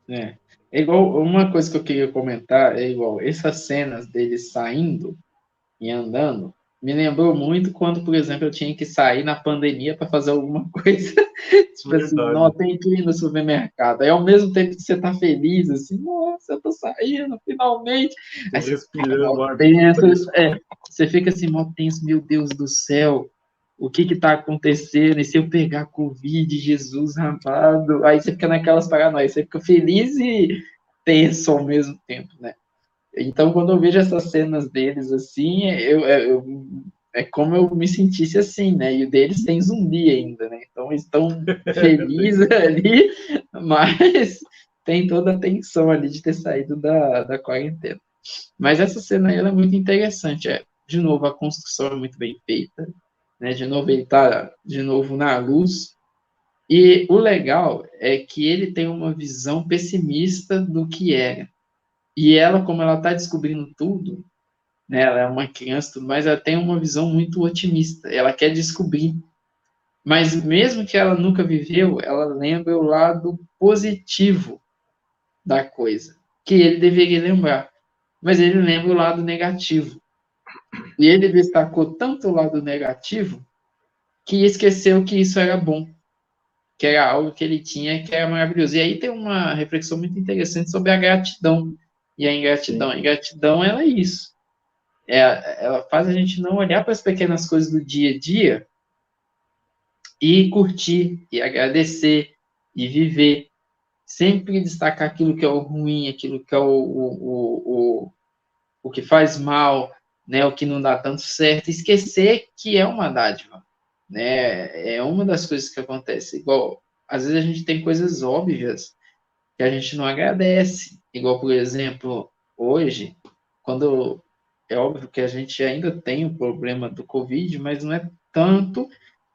Speaker 2: É igual uma coisa que eu queria comentar, é igual essas cenas deles saindo e andando, me lembrou muito quando, por exemplo, eu tinha que sair na pandemia para fazer alguma coisa. Tipo assim, não,
Speaker 1: Verdade.
Speaker 2: tem que ir no supermercado. Aí, ao mesmo tempo que você tá feliz, assim, nossa, eu tô saindo, finalmente.
Speaker 1: Tô
Speaker 2: Aí você fica
Speaker 1: respirando
Speaker 2: mal
Speaker 1: ar
Speaker 2: tenso,
Speaker 1: fresco.
Speaker 2: você fica assim, mal tenso, meu Deus do céu, o que que tá acontecendo? E se eu pegar Covid, Jesus amado? Aí você fica naquelas paranoias, você fica feliz e tenso ao mesmo tempo, né? Então, quando eu vejo essas cenas deles assim, é como eu me sentisse assim, né? E o deles tem zumbi ainda, né? Então, eles estão felizes ali, mas tem toda a tensão ali de ter saído da quarentena. Mas essa cena aí, ela é muito interessante. De novo, a construção é muito bem feita, né? De novo, ele está de novo na luz. E o legal é que ele tem uma visão pessimista do que era. E ela, como ela está descobrindo tudo, né, ela é uma criança, tudo mais, ela tem uma visão muito otimista. Ela quer descobrir. Mas mesmo que ela nunca viveu, ela lembra o lado positivo da coisa, que ele deveria lembrar. Mas ele lembra o lado negativo. E ele destacou tanto o lado negativo que esqueceu que isso era bom, que era algo que ele tinha que era maravilhoso. E aí tem uma reflexão muito interessante sobre a gratidão e a ingratidão.
Speaker 1: Sim.
Speaker 2: A ingratidão, ela é isso. Ela faz a gente não olhar para as pequenas coisas do dia a dia e curtir, e agradecer, e viver. Sempre destacar aquilo que é o ruim, aquilo que é o que faz mal, né, o que não dá tanto certo. Esquecer que é uma dádiva. Né? É uma das coisas que acontece. Igual, às vezes a gente tem coisas óbvias que a gente não agradece. Igual, por exemplo, hoje, quando é óbvio que a gente ainda tem o problema do Covid, mas não é tanto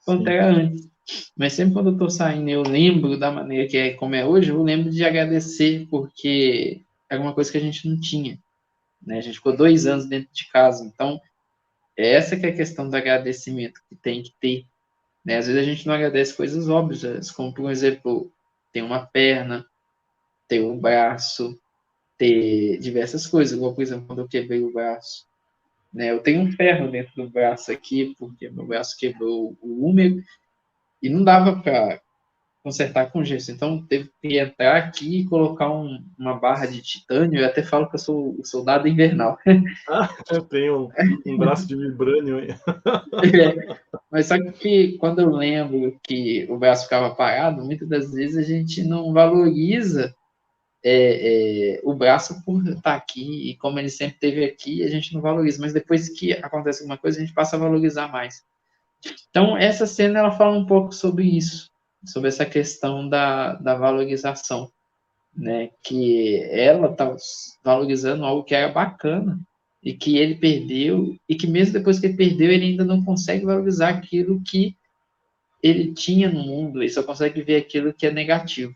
Speaker 2: quanto
Speaker 1: Sim.
Speaker 2: era antes. Mas sempre quando eu estou saindo, eu lembro da maneira que é como é hoje, eu lembro de agradecer, porque era uma coisa que a gente não tinha. Né? A gente ficou 2 anos dentro de casa. Então, essa que é a questão do agradecimento que tem que ter. Né? Às vezes a gente não agradece coisas óbvias, como, por exemplo, ter uma perna, ter um braço, ter diversas coisas. Igual, por exemplo, quando eu quebrei o braço. Né? Eu tenho um ferro dentro do braço aqui, porque meu braço quebrou o húmero e não dava para consertar com gesso. Então, teve que entrar aqui e colocar uma barra de titânio. Eu até falo que eu sou o soldado invernal.
Speaker 1: Ah, eu tenho um braço de vibrânio.
Speaker 2: Mas só que quando eu lembro que o braço ficava parado, muitas das vezes a gente não valoriza o braço por estar aqui, e como ele sempre esteve aqui, a gente não valoriza, mas depois que acontece alguma coisa, a gente passa a valorizar mais. Então, essa cena, ela fala um pouco sobre isso, sobre essa questão da valorização, né? Que ela está valorizando algo que era bacana, e que ele perdeu, e que mesmo depois que ele perdeu, ele ainda não consegue valorizar aquilo que ele tinha no mundo, ele só consegue ver aquilo que é negativo.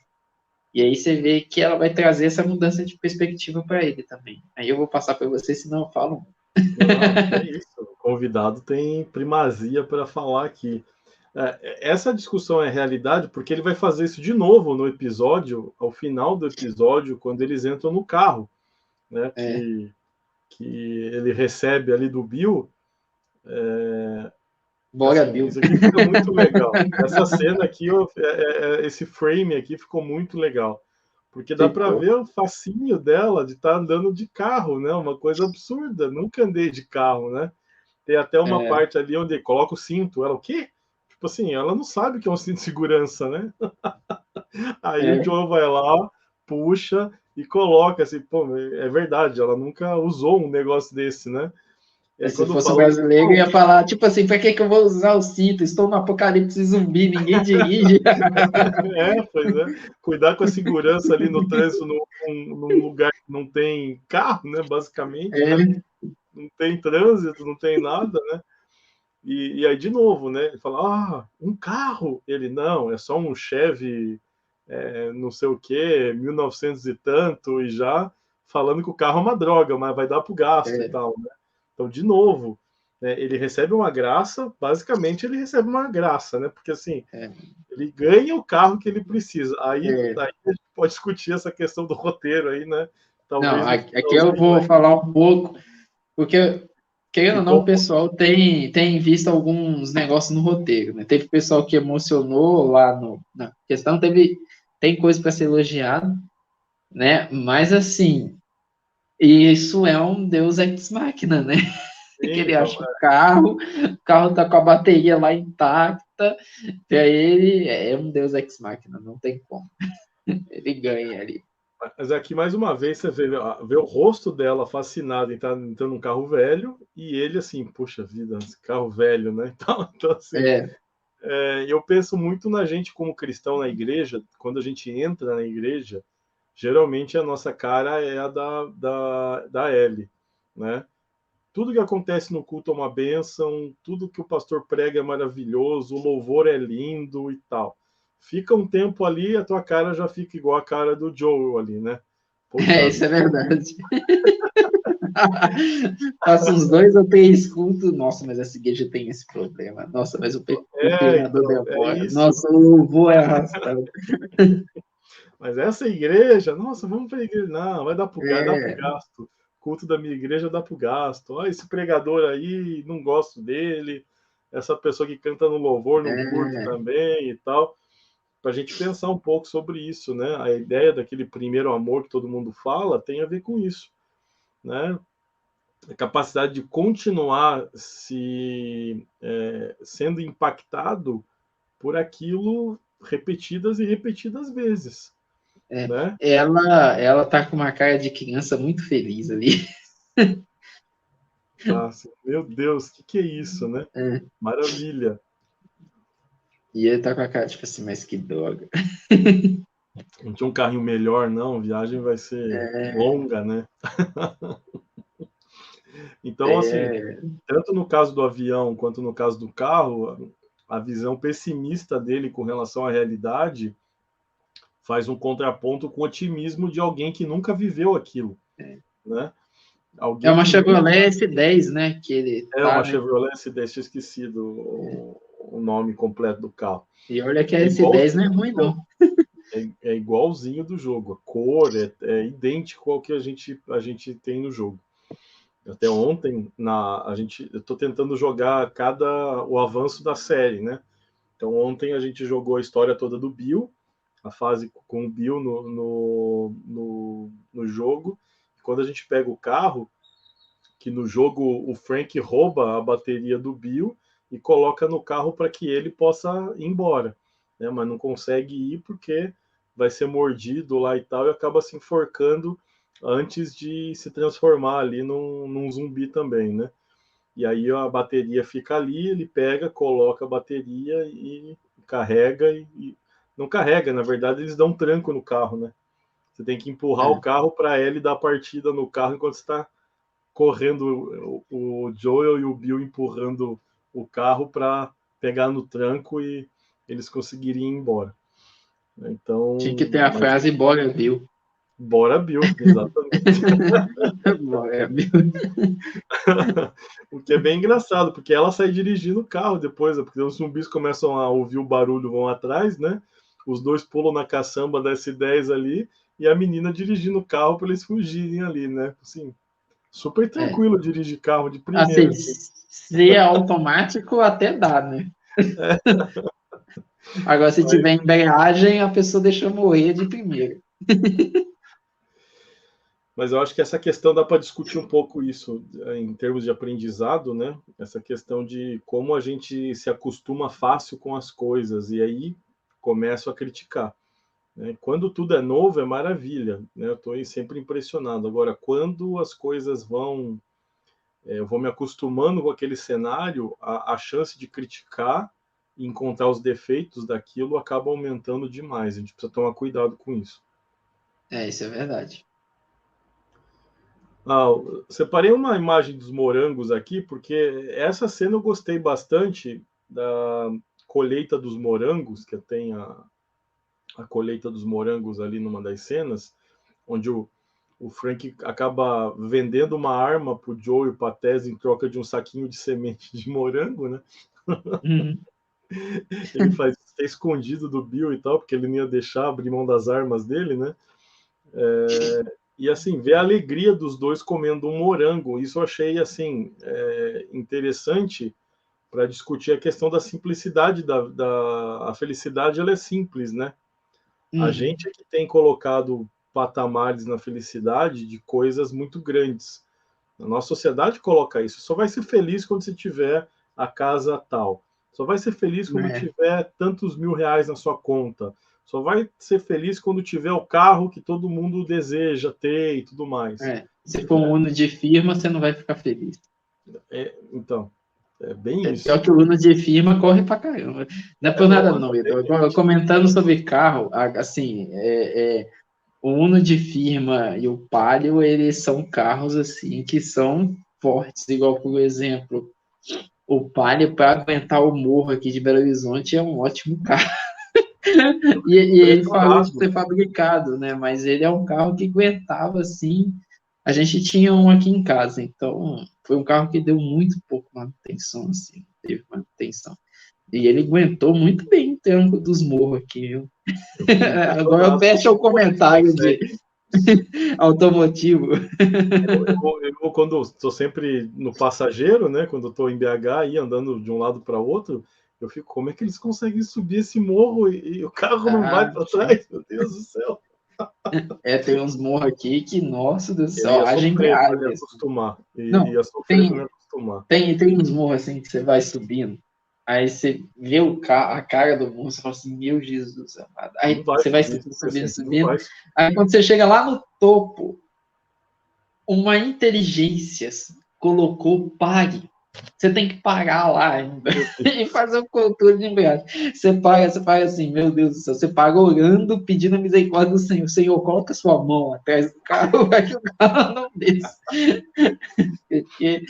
Speaker 2: E aí você vê que ela vai trazer essa mudança de perspectiva para ele também. Aí eu vou passar para você, senão eu falo.
Speaker 1: Não, que é isso. O convidado tem primazia para falar aqui. Essa discussão é realidade porque ele vai fazer isso de novo no episódio, ao final do episódio, quando eles entram no carro, né? Que ele recebe ali do Bill.
Speaker 2: Bora,
Speaker 1: Assim,
Speaker 2: Bill.
Speaker 1: isso aqui fica muito legal. Essa cena aqui, esse frame aqui ficou muito legal. Porque dá para
Speaker 2: Ficou.
Speaker 1: ver o fascínio dela de estar andando de carro, né? Uma coisa absurda. Nunca andei de carro, né? Tem até uma parte ali onde ele coloca o cinto. Ela, o quê? Tipo assim, ela não sabe que é um cinto de segurança, né? Aí o Joe vai lá, puxa e coloca assim, pô, é verdade, ela nunca usou um negócio desse, né?
Speaker 2: Se fosse brasileiro, ia falar, tipo assim, pra que eu vou usar o cinto? Estou no apocalipse zumbi, ninguém dirige.
Speaker 1: Pois é. Cuidar com a segurança ali no trânsito, num lugar que não tem carro, né? Basicamente, né? Não tem trânsito, não tem nada, né? E aí, de novo, né? Ele fala, um carro. Ele, não, é só um Chevy, não sei o quê, 1900 e tanto, e já falando que o carro é uma droga, mas vai dar pro gasto e tal, né? Então, de novo, né, ele recebe uma graça, basicamente ele recebe uma graça, né? Porque assim, ele ganha o carro que ele precisa. Aí a gente pode discutir essa questão do roteiro aí, né? Talvez
Speaker 2: não, aqui eu vou falar um pouco, porque, querendo ou não, o pessoal tem visto alguns negócios no roteiro, né? Teve pessoal que emocionou lá na questão, tem coisa para ser elogiado, né? Mas assim, isso é um Deus ex machina, né?
Speaker 1: Sim,
Speaker 2: que ele acha o carro tá com a bateria lá intacta, para ele é um Deus ex machina, não tem como. Ele ganha ali.
Speaker 1: Mas aqui, mais uma vez, você vê o rosto dela fascinada em estar entrando num carro velho, e ele assim, puxa vida, esse carro velho, né? Então assim, eu penso muito na gente como cristão na igreja. Quando a gente entra na igreja, geralmente a nossa cara é a da Ellie, né? Tudo que acontece no culto é uma bênção, tudo que o pastor prega é maravilhoso, o louvor é lindo e tal. Fica um tempo ali, a tua cara já fica igual a cara do Joel ali, né?
Speaker 2: Puxa, isso é verdade. Passa uns 2 ou 3 cultos, nossa, mas essa igreja tem esse problema. Nossa, mas o pregador demora. Nossa, o louvor é arrastado.
Speaker 1: Mas essa igreja, nossa, vamos para a igreja. Não, vai dar para o gasto. Culto da minha igreja dá para o gasto. Esse pregador aí, não gosto dele. Essa pessoa que canta no louvor, não curto também e tal. Para a gente pensar um pouco sobre isso, né? A ideia daquele primeiro amor que todo mundo fala tem a ver com isso, né? A capacidade de continuar sendo impactado por aquilo repetidas e repetidas vezes, né?
Speaker 2: Ela tá com uma cara de criança muito feliz ali.
Speaker 1: Tá, assim, meu Deus, o que é isso, né? Maravilha.
Speaker 2: E ele tá com a cara, tipo assim, mas que droga.
Speaker 1: Não tinha um carrinho melhor, não. A viagem vai ser longa, né? Então, assim, tanto no caso do avião quanto no caso do carro, a visão pessimista dele com relação à realidade faz um contraponto com o otimismo de alguém que nunca viveu aquilo, né?
Speaker 2: É uma Chevrolet S10, né? Que ele
Speaker 1: uma Chevrolet S10, tinha esquecido o nome completo do carro.
Speaker 2: E olha que a S10 não é ruim, não.
Speaker 1: É igualzinho do jogo. A cor é idêntico ao que a gente tem no jogo. Até ontem, eu estou tentando jogar o avanço da série, né? Então, ontem a gente jogou a história toda do Bill, a fase com o Bill no jogo. Quando a gente pega o carro, que no jogo o Frank rouba a bateria do Bill e coloca no carro para que ele possa ir embora, né? Mas não consegue ir porque vai ser mordido lá e tal, e acaba se enforcando antes de se transformar ali num zumbi também, né? E aí a bateria fica ali, ele pega, coloca a bateria e carrega e não carrega, na verdade eles dão um tranco no carro, né? Você tem que empurrar o carro para ele dar partida no carro enquanto está correndo, o Joel e o Bill empurrando o carro para pegar no tranco e eles conseguirem ir embora. Então,
Speaker 2: tinha que ter a frase bora, Bill.
Speaker 1: Bora, Bill, exatamente.
Speaker 2: Bora, Bill.
Speaker 1: O que é bem engraçado, porque ela sai dirigindo o carro depois, porque os zumbis começam a ouvir o barulho, vão atrás, né? Os dois pulam na caçamba da S10 ali e a menina dirigindo o carro para eles fugirem ali, né? Assim, super tranquilo dirigir carro de primeira.
Speaker 2: Assim, ser automático até dá, né? Agora, se tiver embreagem, a pessoa deixa morrer de primeira.
Speaker 1: Mas eu acho que essa questão dá para discutir um pouco isso em termos de aprendizado, né? Essa questão de como a gente se acostuma fácil com as coisas e aí começo a criticar. Né? Quando tudo é novo é maravilha, né? Eu estou sempre impressionado. Agora, quando as coisas vão eu vou me acostumando com aquele cenário, a chance de criticar e encontrar os defeitos daquilo acaba aumentando demais. A gente precisa tomar cuidado com isso.
Speaker 2: Isso é verdade.
Speaker 1: Separei uma imagem dos morangos aqui, porque essa cena eu gostei bastante da colheita dos morangos, que tem a colheita dos morangos ali numa das cenas, onde o Frank acaba vendendo uma arma pro Joe e pra Tess em troca de um saquinho de semente de morango, né?
Speaker 2: Uhum.
Speaker 1: Ele faz ter escondido do Bill e tal, porque ele não ia deixar abrir mão das armas dele, né? E assim, ver a alegria dos dois comendo um morango, isso eu achei assim interessante para discutir a questão da simplicidade a felicidade, ela é simples, né? A
Speaker 2: Uhum.
Speaker 1: gente é que tem colocado patamares na felicidade de coisas muito grandes. A nossa sociedade coloca isso. Só vai ser feliz quando você tiver a casa tal. Só vai ser feliz quando tiver tantos R$ 1.000 na sua conta. Só vai ser feliz quando tiver o carro que todo mundo deseja ter e tudo mais.
Speaker 2: Se for um Uno de firma, você não vai ficar feliz.
Speaker 1: Então, é bem isso.
Speaker 2: Pior que o Uno de firma corre pra caramba. Não é por nada não, Vitor. Comentando sobre carro, assim, o Uno de firma e o Palio, eles são carros, assim, que são fortes. Igual, por exemplo, o Palio, para aguentar o morro aqui de Belo Horizonte, é um ótimo carro. E ele falou de ser fabricado, né? Mas ele é um carro que aguentava, assim. A gente tinha um aqui em casa, então foi um carro que deu muito pouco manutenção, assim, teve manutenção. E ele aguentou muito bem o tranco dos morros aqui, viu? Agora eu fecho o comentário de automotivo.
Speaker 1: Eu quando estou sempre no passageiro, né? Quando estou em BH aí andando de um lado para outro, eu fico, como é que eles conseguem subir esse morro e o carro não vai para trás? Meu Deus do céu.
Speaker 2: Tem uns morros aqui que, nossa do céu, haja embreagem.
Speaker 1: Acostumar.
Speaker 2: Não, tem uns morros assim que você vai subindo, aí você vê a cara do morro, você fala assim, meu Jesus amado. Aí você vai subindo. Aí quando você chega lá no topo, uma inteligência colocou pare. Você tem que parar lá ainda e fazer o controle de embreagem. Você paga assim, meu Deus do céu. Você paga orando, pedindo a misericórdia do Senhor. Senhor, coloca sua mão atrás do carro para que o carro não desça. Porque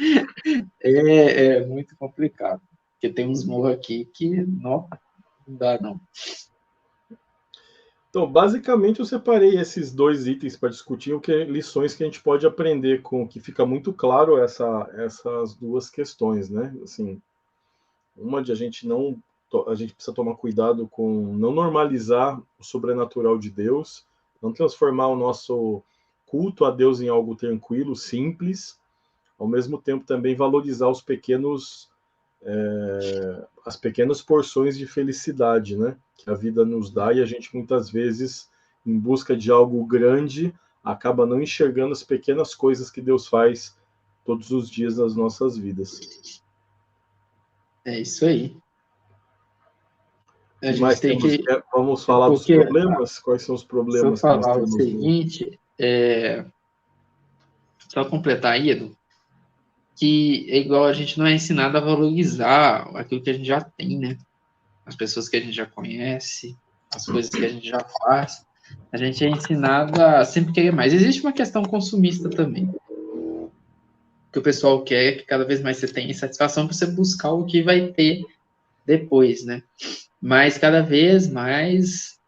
Speaker 2: é muito complicado. Porque tem uns morros aqui que não dá, não.
Speaker 1: Então, basicamente, eu separei esses dois itens para discutir lições que a gente pode aprender com, que fica muito claro essas duas questões, né? Assim, uma de a gente precisa tomar cuidado com não normalizar o sobrenatural de Deus, não transformar o nosso culto a Deus em algo tranquilo, simples, ao mesmo tempo também valorizar as pequenas porções de felicidade, né, que a vida nos dá, e a gente muitas vezes, em busca de algo grande, acaba não enxergando as pequenas coisas que Deus faz todos os dias nas nossas vidas.
Speaker 2: É isso aí.
Speaker 1: A gente tem que... Vamos falar dos problemas? Quais são os problemas?
Speaker 2: Se eu falar o seguinte, só completar aí, Edu, que é igual a gente não é ensinado a valorizar aquilo que a gente já tem, né? As pessoas que a gente já conhece, as coisas que a gente já faz. A gente é ensinado a sempre querer mais. Existe uma questão consumista também. Que o pessoal quer que cada vez mais você tenha satisfação para você buscar o que vai ter depois, né? Mas cada vez mais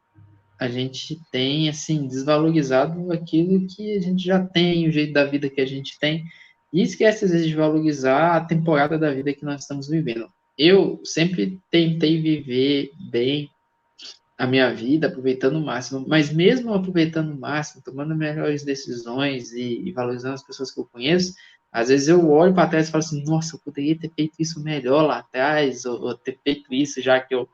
Speaker 2: a gente tem, assim, desvalorizado aquilo que a gente já tem, o jeito da vida que a gente tem, e esquece, às vezes, de valorizar a temporada da vida que nós estamos vivendo. Eu sempre tentei viver bem a minha vida, aproveitando o máximo, mas mesmo aproveitando o máximo, tomando melhores decisões e valorizando as pessoas que eu conheço, às vezes eu olho para trás e falo assim, nossa, eu poderia ter feito isso melhor lá atrás, ou ter feito isso já que eu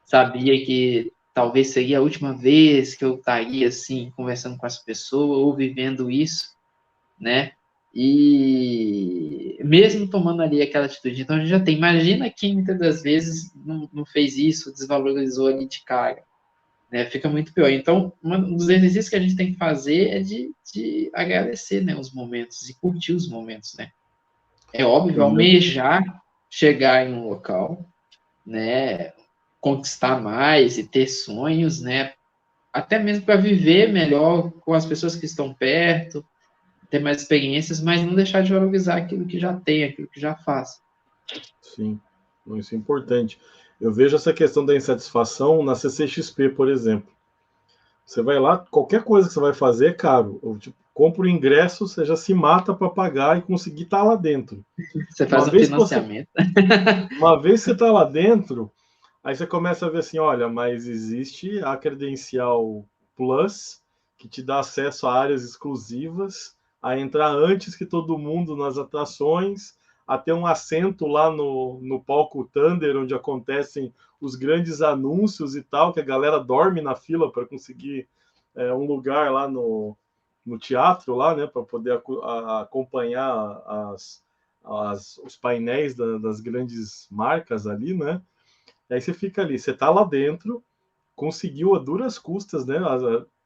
Speaker 2: sabia que talvez seria a última vez que eu estaria, assim, conversando com essa pessoa ou vivendo isso, né? E mesmo tomando ali aquela atitude, então a gente já tem, imagina quem muitas das vezes não fez isso, desvalorizou ali de cara, né? Fica muito pior. Então, um dos exercícios que a gente tem que fazer é de agradecer, né, os momentos e curtir os momentos, né? É óbvio, almejar chegar em um local, né? Conquistar mais e ter sonhos, né? Até mesmo para viver melhor com as pessoas que estão perto, ter mais experiências, mas não deixar de valorizar aquilo que já tem, aquilo que já faz.
Speaker 1: Sim, isso é importante. Eu vejo essa questão da insatisfação na CCXP, por exemplo. Você vai lá, qualquer coisa que você vai fazer é caro. Eu, tipo, compra o ingresso, você já se mata para pagar e conseguir estar lá dentro.
Speaker 2: Você faz
Speaker 1: Uma
Speaker 2: um
Speaker 1: vez que você,
Speaker 2: financiamento.
Speaker 1: uma vez que você está lá dentro, aí você começa a ver assim, olha, mas existe a credencial Plus, que te dá acesso a áreas exclusivas, a entrar antes que todo mundo nas atrações, a ter um assento lá no palco Thunder, onde acontecem os grandes anúncios e tal, que a galera dorme na fila para conseguir um lugar lá no teatro, lá, né, para poder acompanhar os painéis das grandes marcas ali, né? E aí você fica ali, você tá lá dentro, conseguiu a duras custas, né?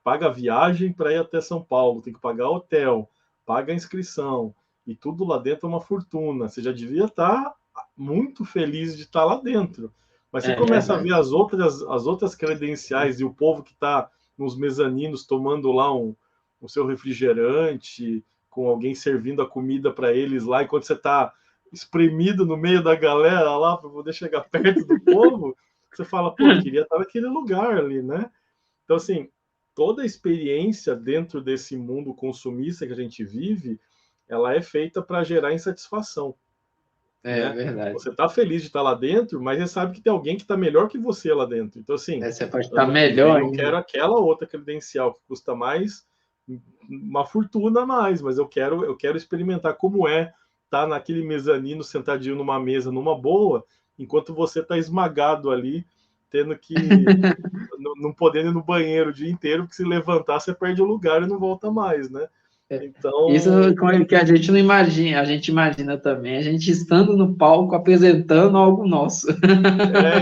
Speaker 1: Paga a viagem para ir até São Paulo, tem que pagar hotel, paga a inscrição, e tudo lá dentro é uma fortuna. Você já devia estar muito feliz de estar lá dentro. Mas você
Speaker 2: É
Speaker 1: começa a ver
Speaker 2: verdade.
Speaker 1: as outras credenciais e o povo que está nos mezaninos tomando lá o seu refrigerante, com alguém servindo a comida para eles lá, enquanto você está espremido no meio da galera lá para poder chegar perto do povo, você fala, pô, eu queria estar naquele lugar ali, né? Então, assim, toda a experiência dentro desse mundo consumista que a gente vive, ela é feita para gerar insatisfação,
Speaker 2: É
Speaker 1: né?
Speaker 2: verdade.
Speaker 1: Você está feliz de estar lá dentro, mas você sabe que tem alguém que está melhor que você lá dentro. Então, assim,
Speaker 2: Você pode estar
Speaker 1: ano que vem
Speaker 2: melhor
Speaker 1: eu quero
Speaker 2: ainda.
Speaker 1: aquela outra credencial que custa mais, uma fortuna a mais, mas eu quero experimentar como é estar naquele mezanino, sentadinho numa mesa, numa boa, enquanto você está esmagado ali, tendo que não podendo ir no banheiro o dia inteiro, porque se levantar você perde o lugar e não volta mais, né?
Speaker 2: Isso
Speaker 1: Então,
Speaker 2: que a gente não imagina, a gente imagina também, a gente estando no palco apresentando algo nosso.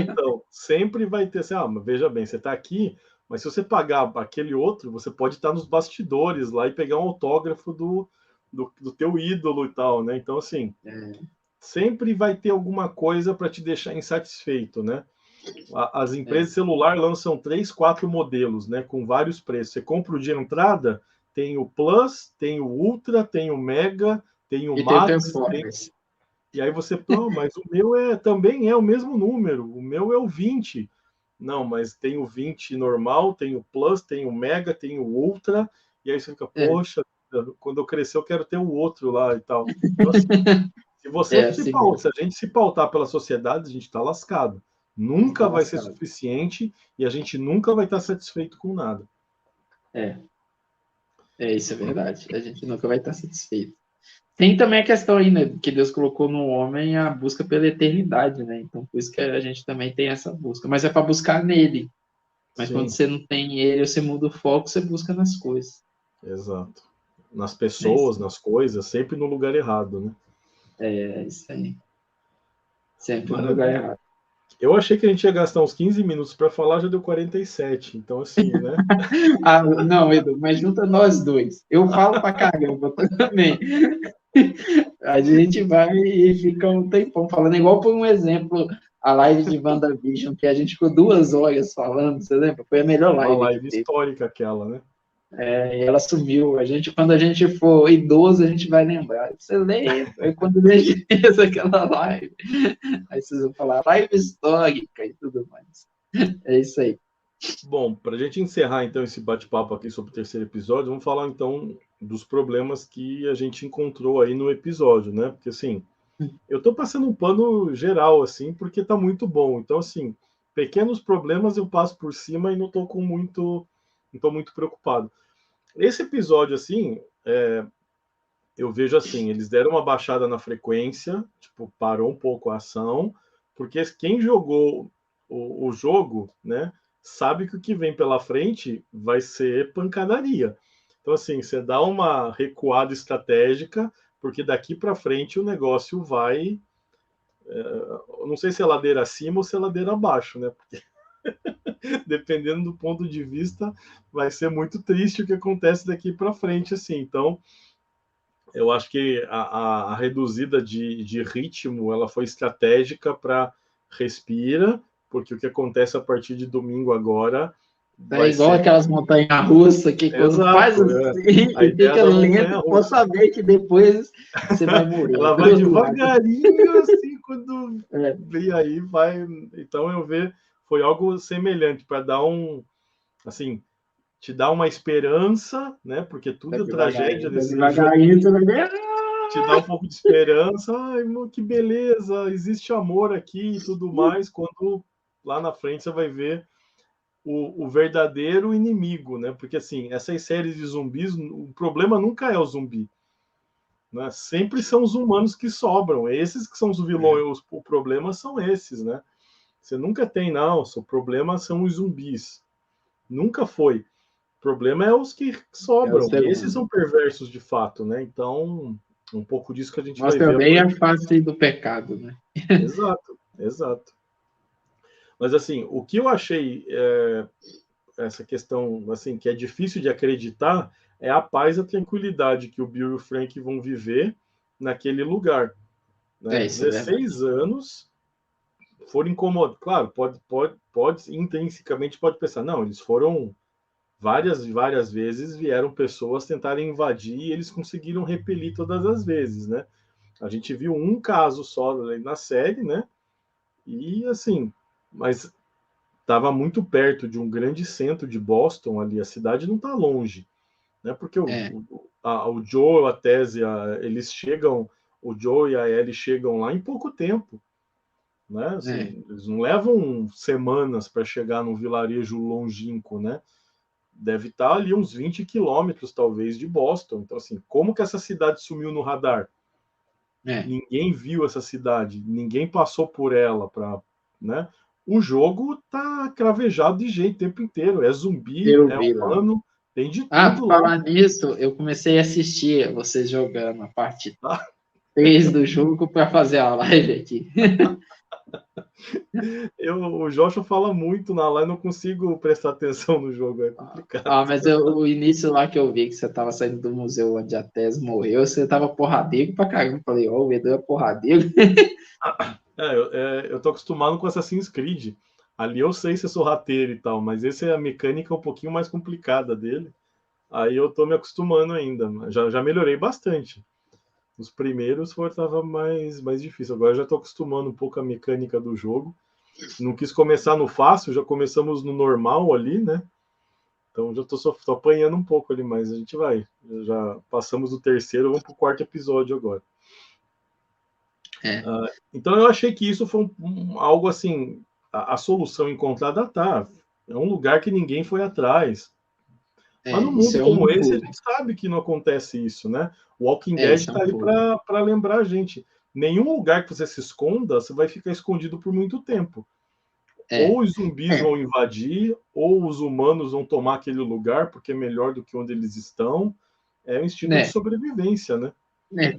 Speaker 1: então, sempre vai ter assim, mas veja bem, você está aqui, mas se você pagar aquele outro, você pode estar nos bastidores lá e pegar um autógrafo do teu ídolo e tal, né? Então, assim, sempre vai ter alguma coisa para te deixar insatisfeito, né? As
Speaker 2: É,
Speaker 1: empresas de celular lançam 3, 4 modelos, né, com vários preços. Você compra o de entrada, tem o Plus, tem o Ultra, tem o Mega, tem o
Speaker 2: e tem
Speaker 1: Max,
Speaker 2: performance.
Speaker 1: e aí você, não, mas o meu também é o mesmo número, o meu é o 20. Não, mas tem o 20 normal, tem o Plus, tem o Mega, tem o Ultra, e aí você fica,
Speaker 2: É,
Speaker 1: poxa, quando eu crescer eu quero ter o outro lá e tal. Então, assim,
Speaker 2: é assim mesmo.
Speaker 1: se a gente se pautar pela sociedade, a gente está lascado.
Speaker 2: A gente tá
Speaker 1: Nunca vai ser
Speaker 2: lascado.
Speaker 1: suficiente e a gente nunca vai estar satisfeito com nada.
Speaker 2: É, isso é verdade. A gente nunca vai estar satisfeito. Tem também a questão aí, né, que Deus colocou no homem a busca pela eternidade, né? Então, por isso que a gente também tem essa busca. Mas é para buscar nele. Mas quando
Speaker 1: Sim,
Speaker 2: você não tem ele, você muda o foco, você busca nas coisas.
Speaker 1: exato. Nas
Speaker 2: É isso,
Speaker 1: pessoas, nas coisas, sempre no lugar errado, né?
Speaker 2: é isso aí. Sempre no lugar
Speaker 1: Maravilha.
Speaker 2: errado.
Speaker 1: Eu achei que a gente ia gastar uns 15 minutos para falar, já deu 47. Então, assim, né?
Speaker 2: Ah, não, Edu, mas junta nós dois. Eu falo pra caramba também. A gente vai e fica um tempão falando, igual por um exemplo, a live de WandaVision, que a gente ficou 2 horas falando, você lembra? Foi a melhor
Speaker 1: Uma
Speaker 2: live que
Speaker 1: live
Speaker 2: teve.
Speaker 1: histórica aquela, né?
Speaker 2: E ela sumiu. Quando a gente for idoso, a gente vai lembrar. Você lembra? Aí quando a gente fez aquela live, aí vocês vão falar live histórica e tudo mais. É isso aí.
Speaker 1: Bom, para a gente encerrar então esse bate-papo aqui sobre o terceiro episódio, vamos falar então dos problemas que a gente encontrou aí no episódio, né? Porque assim, eu estou passando um pano geral assim, porque está muito bom. Então assim, pequenos problemas eu passo por cima e não estou muito preocupado. Esse episódio assim, eu vejo assim, eles deram uma baixada na frequência, tipo, parou um pouco a ação, porque quem jogou o jogo, né, sabe que o que vem pela frente vai ser pancadaria. Então, assim, você dá uma recuada estratégica, porque daqui para frente o negócio vai. Não sei se é ladeira acima ou se é ladeira abaixo, né? Porque dependendo do ponto de vista, vai ser muito triste o que acontece daqui para frente, assim. Então, eu acho que a reduzida de ritmo ela foi estratégica para respira, porque o que acontece a partir de domingo agora
Speaker 2: É
Speaker 1: vai
Speaker 2: igual
Speaker 1: ser.
Speaker 2: aquelas montanhas-russas que quando faz
Speaker 1: Exato,
Speaker 2: assim
Speaker 1: a
Speaker 2: e
Speaker 1: ideia
Speaker 2: fica
Speaker 1: da
Speaker 2: lento, pode
Speaker 1: montanha-russa.
Speaker 2: saber que depois você vai morrer
Speaker 1: Ela
Speaker 2: do
Speaker 1: vai
Speaker 2: outro lado.
Speaker 1: devagarinho, assim, quando
Speaker 2: É,
Speaker 1: vem aí, vai. Então eu vejo, foi algo semelhante para dar assim, te dar uma esperança, né? Porque tudo é tragédia nesse jogo.
Speaker 2: devagarinho você vai ver.
Speaker 1: Te dá um pouco de esperança. Ai, que beleza, existe amor aqui e tudo mais. Quando lá na frente você vai ver o verdadeiro inimigo, né? Porque assim, essas séries de zumbis, o problema nunca é o zumbi, né? Sempre são os humanos que sobram. Esses que são os vilões. O problema são esses, né? Você nunca tem, não. O problema são os zumbis. Nunca foi. O problema é os que
Speaker 2: É o
Speaker 1: sobram.
Speaker 2: ser
Speaker 1: E esses
Speaker 2: humano.
Speaker 1: são perversos de fato, né? Então, um pouco disso que a gente vai
Speaker 2: Mostra
Speaker 1: ver a
Speaker 2: bem a
Speaker 1: partir.
Speaker 2: face do pecado, né?
Speaker 1: Exato, exato. Mas assim, o que eu achei essa questão assim que é difícil de acreditar é a paz e a tranquilidade que o Bill e o Frank vão viver naquele lugar, né?
Speaker 2: É, isso é verdade.
Speaker 1: 16 anos foram incomodados. Claro, pode intrinsecamente pode pensar, não, eles foram várias vezes vieram pessoas tentarem invadir e eles conseguiram repelir todas as vezes, né? A gente viu um caso só na série, né? E assim, mas estava muito perto de um grande centro de Boston ali, a cidade não está longe, né? Porque
Speaker 2: É,
Speaker 1: o Joe, a Tese, eles chegam, o Joe e a Ellie chegam lá em pouco tempo, né?
Speaker 2: é.
Speaker 1: Assim, eles não levam semanas para chegar num vilarejo longínquo, né? Deve estar ali uns 20 quilômetros, talvez, de Boston. Então, assim, como que essa cidade sumiu no radar?
Speaker 2: É,
Speaker 1: Ninguém viu essa cidade, ninguém passou por ela para, né? O jogo tá cravejado de jeito o tempo inteiro. É zumbi,
Speaker 2: eu
Speaker 1: é
Speaker 2: vi lá.
Speaker 1: humano, tem de
Speaker 2: Ah, por
Speaker 1: tudo lá.
Speaker 2: falar nisso, eu comecei a assistir vocês jogando a parte
Speaker 1: Tá?
Speaker 2: 3 do jogo para fazer a live aqui.
Speaker 1: O Joshua fala muito na live, não consigo prestar atenção no jogo, é complicado.
Speaker 2: Ah, mas o início lá que eu vi que você estava saindo do museu onde a Tess morreu, você estava porradeiro pra caramba. Eu falei, ó, o Edu é porradeiro.
Speaker 1: Eu tô acostumado com Assassin's Creed. Ali eu sei se eu sou rateiro e tal, mas essa é a mecânica um pouquinho mais complicada dele. Aí eu tô me acostumando ainda. Já melhorei bastante. Os primeiros tava mais difícil. Agora eu já tô acostumando um pouco a mecânica do jogo. Não quis começar no fácil, já começamos no normal ali, né? Então já tô apanhando um pouco ali, mas a gente vai. Já passamos do terceiro, vamos pro quarto episódio agora.
Speaker 2: É,
Speaker 1: Então eu achei que isso foi algo assim, a solução encontrada tá. É um lugar que ninguém foi atrás. Mas no
Speaker 2: isso
Speaker 1: mundo
Speaker 2: é um
Speaker 1: como esse, a
Speaker 2: furo.
Speaker 1: gente sabe que não acontece isso, né? O Walking Dead
Speaker 2: Isso é
Speaker 1: está
Speaker 2: um
Speaker 1: ali
Speaker 2: furo.
Speaker 1: para lembrar a gente. Nenhum lugar que você se esconda, você vai ficar escondido por muito tempo.
Speaker 2: É,
Speaker 1: Ou os zumbis
Speaker 2: é,
Speaker 1: vão invadir, ou os humanos vão tomar aquele lugar porque é melhor do que onde eles estão. É um instinto de
Speaker 2: né?
Speaker 1: sobrevivência, né?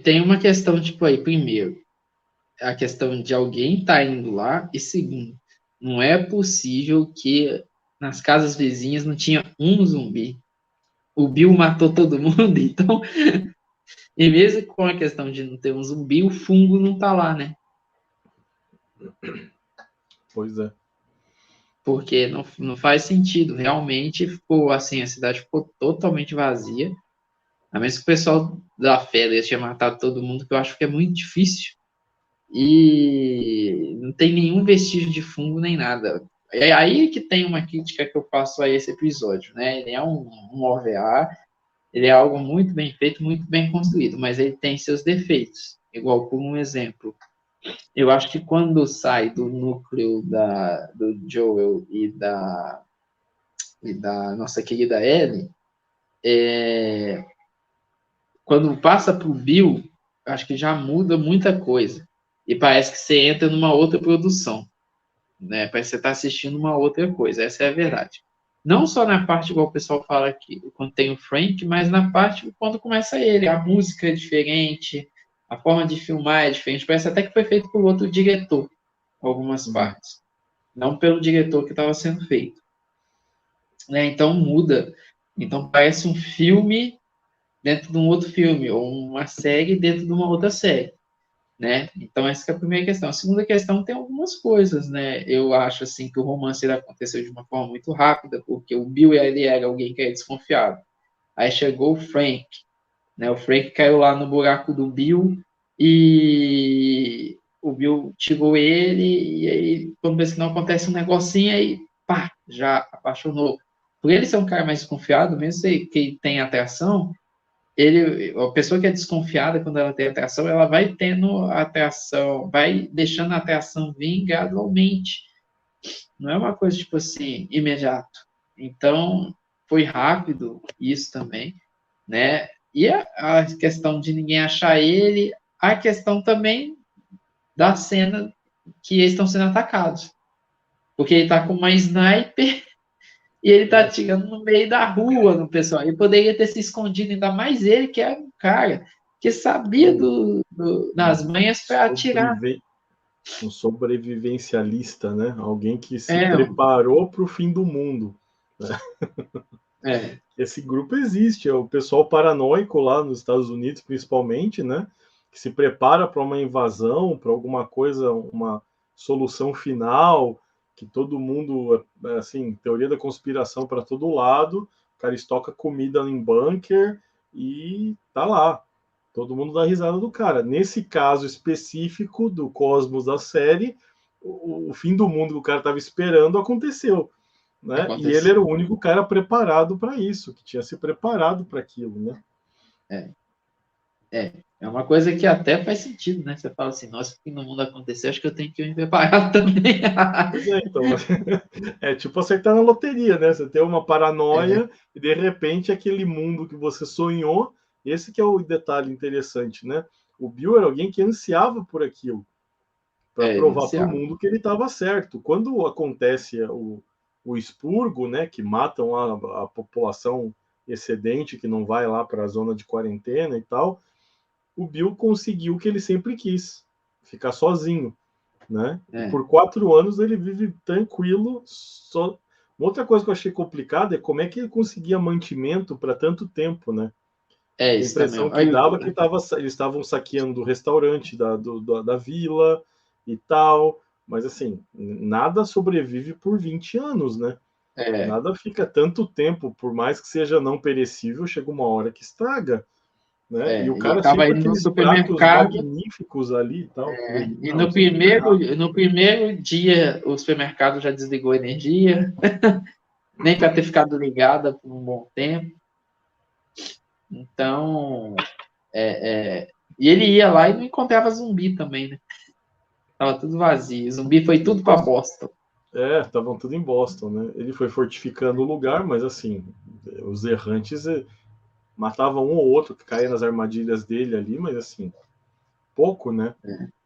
Speaker 2: Tem uma questão, tipo, aí, primeiro, a questão de alguém estar indo lá, e segundo, não é possível que nas casas vizinhas não tinha um zumbi. O Bill matou todo mundo, então, e mesmo com a questão de não ter um zumbi, o fungo não tá lá, né?
Speaker 1: Pois é.
Speaker 2: Porque não faz sentido. Realmente ficou assim, a cidade ficou totalmente vazia. A menos que o pessoal da Fedra tinha matado todo mundo, que eu acho que é muito difícil. E não tem nenhum vestígio de fungo nem nada. É aí que tem uma crítica que eu faço a esse episódio, né? Ele é um OVA, ele é algo muito bem feito, muito bem construído, mas ele tem seus defeitos. Igual por um exemplo, eu acho que quando sai do núcleo do Joel e da nossa querida Ellie, quando passa para o Bill, acho que já muda muita coisa. E parece que você entra numa outra produção, né? Parece que você está assistindo uma outra coisa, essa é a verdade. Não só na parte, igual o pessoal fala aqui, quando tem o Frank, mas na parte quando começa ele. A música é diferente, a forma de filmar é diferente. Parece até que foi feito por outro diretor, algumas partes. Não pelo diretor que estava sendo feito. Né? Então muda. Então parece um filme dentro de um outro filme, ou uma série dentro de uma outra série, né? Então, essa que é a primeira questão. A segunda questão tem algumas coisas, né? Eu acho, assim, que o romance ele aconteceu de uma forma muito rápida, porque o Bill, ele era alguém que era desconfiado. Aí chegou o Frank, né? O Frank caiu lá no buraco do Bill e o Bill tirou ele e aí, quando vê que não acontece um negocinho, aí, pá, já apaixonou. Por ele ser um cara mais desconfiado, mesmo que tem atração, a pessoa que é desconfiada, quando ela tem atração, ela vai tendo atração, vai deixando a atração vir gradualmente. Não é uma coisa, tipo assim, imediato. Então, foi rápido isso também, né? E a questão de ninguém achar ele, a questão também da cena que eles estão sendo atacados. Porque ele tá com uma sniper e ele tá atirando no meio da rua no pessoal. Ele poderia ter se escondido, ainda mais ele, que era um cara que sabia das manhas para atirar.
Speaker 1: Um sobrevivencialista, né? Alguém que se
Speaker 2: É,
Speaker 1: preparou para o fim do mundo. Né? Esse grupo existe, é o pessoal paranoico lá nos Estados Unidos, principalmente, né? Que se prepara para uma invasão, para alguma coisa, uma solução final, que todo mundo, assim, teoria da conspiração para todo lado, o cara estoca comida em bunker e tá lá. Todo mundo dá risada do cara. Nesse caso específico do Cosmos da série, o fim do mundo que o cara estava esperando aconteceu. Né? E ele era o único cara preparado para isso, que tinha se preparado para aquilo, né?
Speaker 2: É uma coisa que até faz sentido, né? Você fala assim, nossa, o fim do mundo aconteceu, acho que eu tenho que me preparar também.
Speaker 1: Pois é, então, é tipo acertar na loteria, né? Você tem uma paranoia e de repente aquele mundo que você sonhou, esse que é o detalhe interessante, né? O Bill era alguém que ansiava por aquilo, para provar para o mundo que ele estava certo. Quando acontece o expurgo, né, que matam a população excedente que não vai lá para a zona de quarentena e tal, o Bill conseguiu o que ele sempre quis, ficar sozinho, né? Por 4 anos ele vive tranquilo. Só... Outra coisa que eu achei complicada é como é que ele conseguia mantimento para tanto tempo, né? A impressão que dava que eles estavam saqueando o restaurante da vila e tal, mas assim, nada sobrevive por 20 anos, né? Nada fica tanto tempo, por mais que seja não perecível, chega uma hora que estraga. Né? E o cara tinha aqueles pratos magníficos ali e tal.
Speaker 2: E no primeiro dia o supermercado já desligou a energia, nem para ter ficado ligada por um bom tempo. Então, e ele ia lá e não encontrava zumbi também, né? Tava tudo vazio. Zumbi foi tudo para Boston.
Speaker 1: Estavam tudo em Boston, né? Ele foi fortificando o lugar, mas assim, os errantes matavam um ou outro que caía nas armadilhas dele ali, mas assim, pouco, né?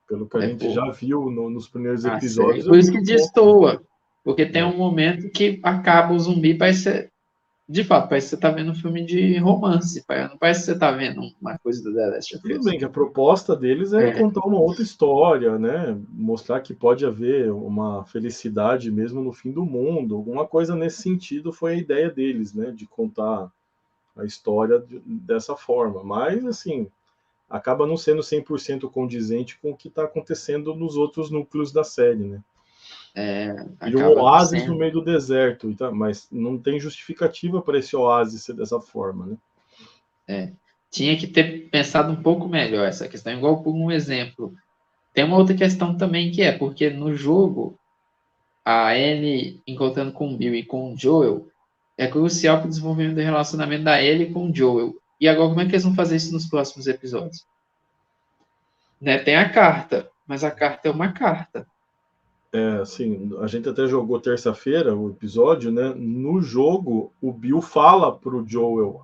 Speaker 1: Pelo que a gente já viu nos primeiros episódios.
Speaker 2: Por isso que destoa. Porque tem um momento que acaba o zumbi, parece de fato, parece que você está vendo um filme de romance, não parece que você está vendo uma coisa do The Last of Us.
Speaker 1: Tudo bem que a proposta deles é contar uma outra história, né? Mostrar que pode haver uma felicidade mesmo no fim do mundo. Alguma coisa nesse sentido foi a ideia deles, né? De contar a história dessa forma. Mas, assim, acaba não sendo 100% condizente com o que está acontecendo nos outros núcleos da série, né? E um oásis no meio do deserto, mas não tem justificativa para esse oásis ser dessa forma, né?
Speaker 2: Tinha que ter pensado um pouco melhor essa questão. Igual por um exemplo, tem uma outra questão também que porque no jogo, a Ellie encontrando com o Bill e com o Joel é crucial para o desenvolvimento do relacionamento da Ellie com o Joel. E agora, como é que eles vão fazer isso nos próximos episódios? Né? Tem a carta, mas a carta é uma carta.
Speaker 1: Assim, a gente até jogou terça-feira o episódio, né? No jogo, o Bill fala pro Joel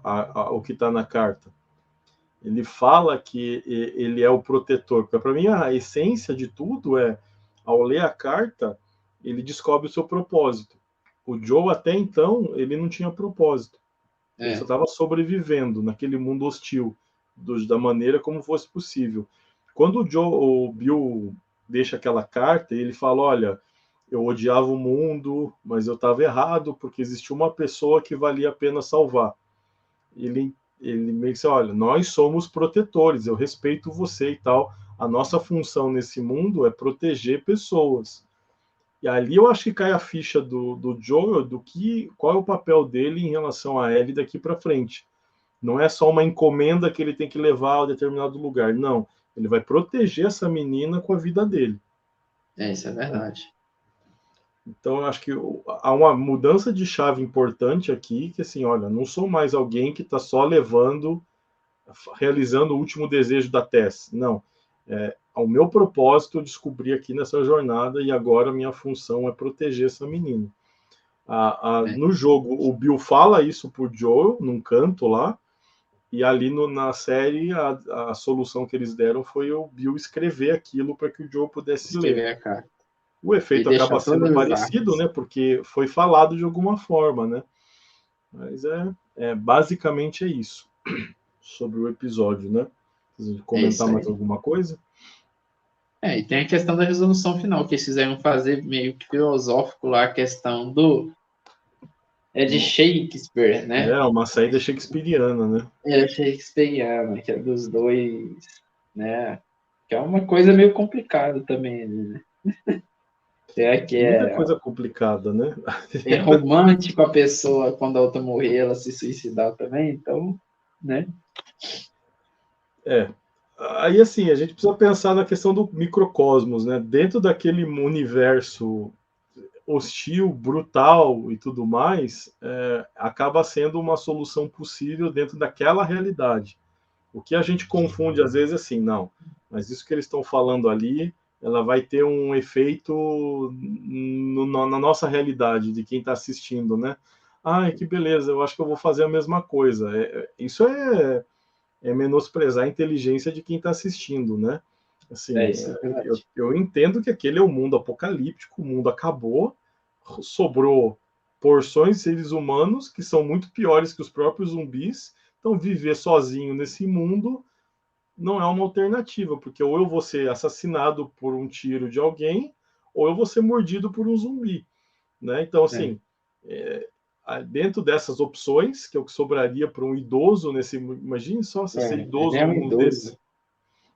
Speaker 1: o que tá na carta. Ele fala que ele é o protetor. Porque para mim a essência de tudo ao ler a carta, ele descobre o seu propósito. O Joe até então ele não tinha propósito. Ele só estava sobrevivendo naquele mundo hostil da maneira como fosse possível. Quando o Bill deixa aquela carta, ele fala: olha, eu odiava o mundo, mas eu estava errado porque existia uma pessoa que valia a pena salvar. Ele ele meio que diz, olha, nós somos protetores, eu respeito você e tal, a nossa função nesse mundo é proteger pessoas. E ali eu acho que cai a ficha do Joel, qual é o papel dele em relação a Ellie daqui para frente. Não é só uma encomenda que ele tem que levar a determinado lugar, não. Ele vai proteger essa menina com a vida dele.
Speaker 2: Isso é verdade.
Speaker 1: Então, eu acho que há uma mudança de chave importante aqui, que assim, olha, não sou mais alguém que está só realizando o último desejo da Tess. Não. O meu propósito eu descobri aqui nessa jornada e agora a minha função é proteger essa menina. No jogo, o Bill fala isso pro Joel, num canto lá, e ali na série, a solução que eles deram foi o Bill escrever aquilo para que o Joel pudesse ler.
Speaker 2: A carta.
Speaker 1: O efeito acaba sendo parecido, né? Porque foi falado de alguma forma, né? Mas basicamente é isso sobre o episódio, né? Comentar mais alguma coisa?
Speaker 2: E tem a questão da resolução final, que eles fizeram fazer meio que filosófico lá, a questão de Shakespeare, né?
Speaker 1: Uma saída shakespeariana, né?
Speaker 2: Shakespeariana, que é dos dois, né? Que é uma coisa meio complicada também, né?
Speaker 1: Muita coisa complicada, né?
Speaker 2: É romântico a pessoa, quando a outra morrer, ela se suicidar também, então, né?
Speaker 1: Aí, assim, a gente precisa pensar na questão do microcosmos, né? Dentro daquele universo hostil, brutal e tudo mais, acaba sendo uma solução possível dentro daquela realidade. O que a gente confunde às vezes é assim, não, mas isso que eles estão falando ali, ela vai ter um efeito na nossa realidade, de quem está assistindo, né? Ai, que beleza, eu acho que eu vou fazer a mesma coisa. Isso é menosprezar a inteligência de quem está assistindo, né? Assim, eu entendo que aquele é o mundo apocalíptico, o mundo acabou, sobrou porções de seres humanos que são muito piores que os próprios zumbis, então viver sozinho nesse mundo não é uma alternativa, porque ou eu vou ser assassinado por um tiro de alguém, ou eu vou ser mordido por um zumbi, né? Então, assim, dentro dessas opções, que é o que sobraria para um idoso nesse... Imagine só se ser idoso num mundo desse.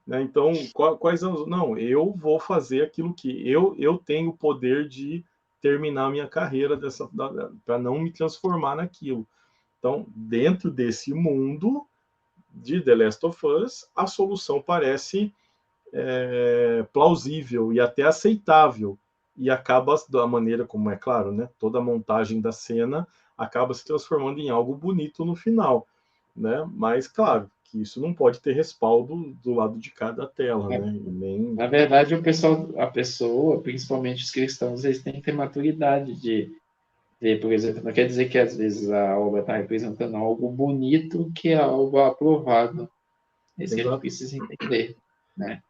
Speaker 1: Né? Então, quais são... Não, eu vou fazer aquilo que... Eu tenho o poder de terminar a minha carreira para não me transformar naquilo. Então, dentro desse mundo de The Last of Us, a solução parece plausível e até aceitável. E acaba, da maneira como é claro, né? Toda a montagem da cena acaba se transformando em algo bonito no final. Né? Mas, claro, que isso não pode ter respaldo do lado de cada tela. Né?
Speaker 2: Na verdade, a pessoa, principalmente os cristãos, eles têm que ter maturidade de ver, por exemplo, não quer dizer que às vezes a obra está representando algo bonito que é algo aprovado. Isso que a gente precisa entender. Né?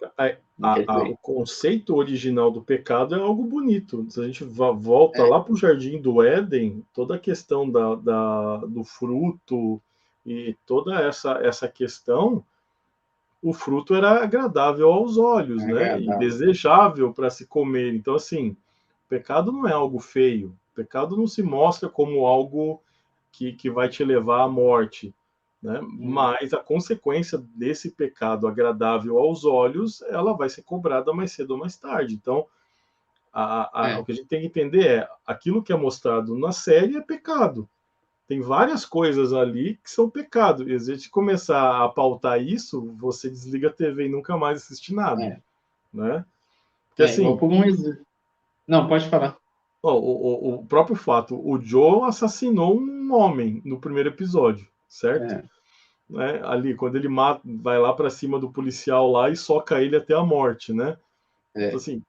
Speaker 1: O conceito original do pecado é algo bonito. Se a gente volta lá para o Jardim do Éden, toda a questão do fruto e toda essa questão, o fruto era agradável aos olhos, né? E desejável para se comer. Então, assim, o pecado não é algo feio. O pecado não se mostra como algo que vai te levar à morte. Né? Mas a consequência desse pecado agradável aos olhos, ela vai ser cobrada mais cedo ou mais tarde. Então, o que a gente tem que entender é, aquilo que é mostrado na série é pecado. Tem várias coisas ali que são pecado. E se a gente começar a pautar isso, você desliga a TV e nunca mais assiste nada. Né? Porque assim...
Speaker 2: Não, pode falar.
Speaker 1: O próprio fato, o Joe assassinou um homem no primeiro episódio, certo? Né? Ali, quando ele vai lá para cima do policial lá e soca ele até a morte, né? Então, assim,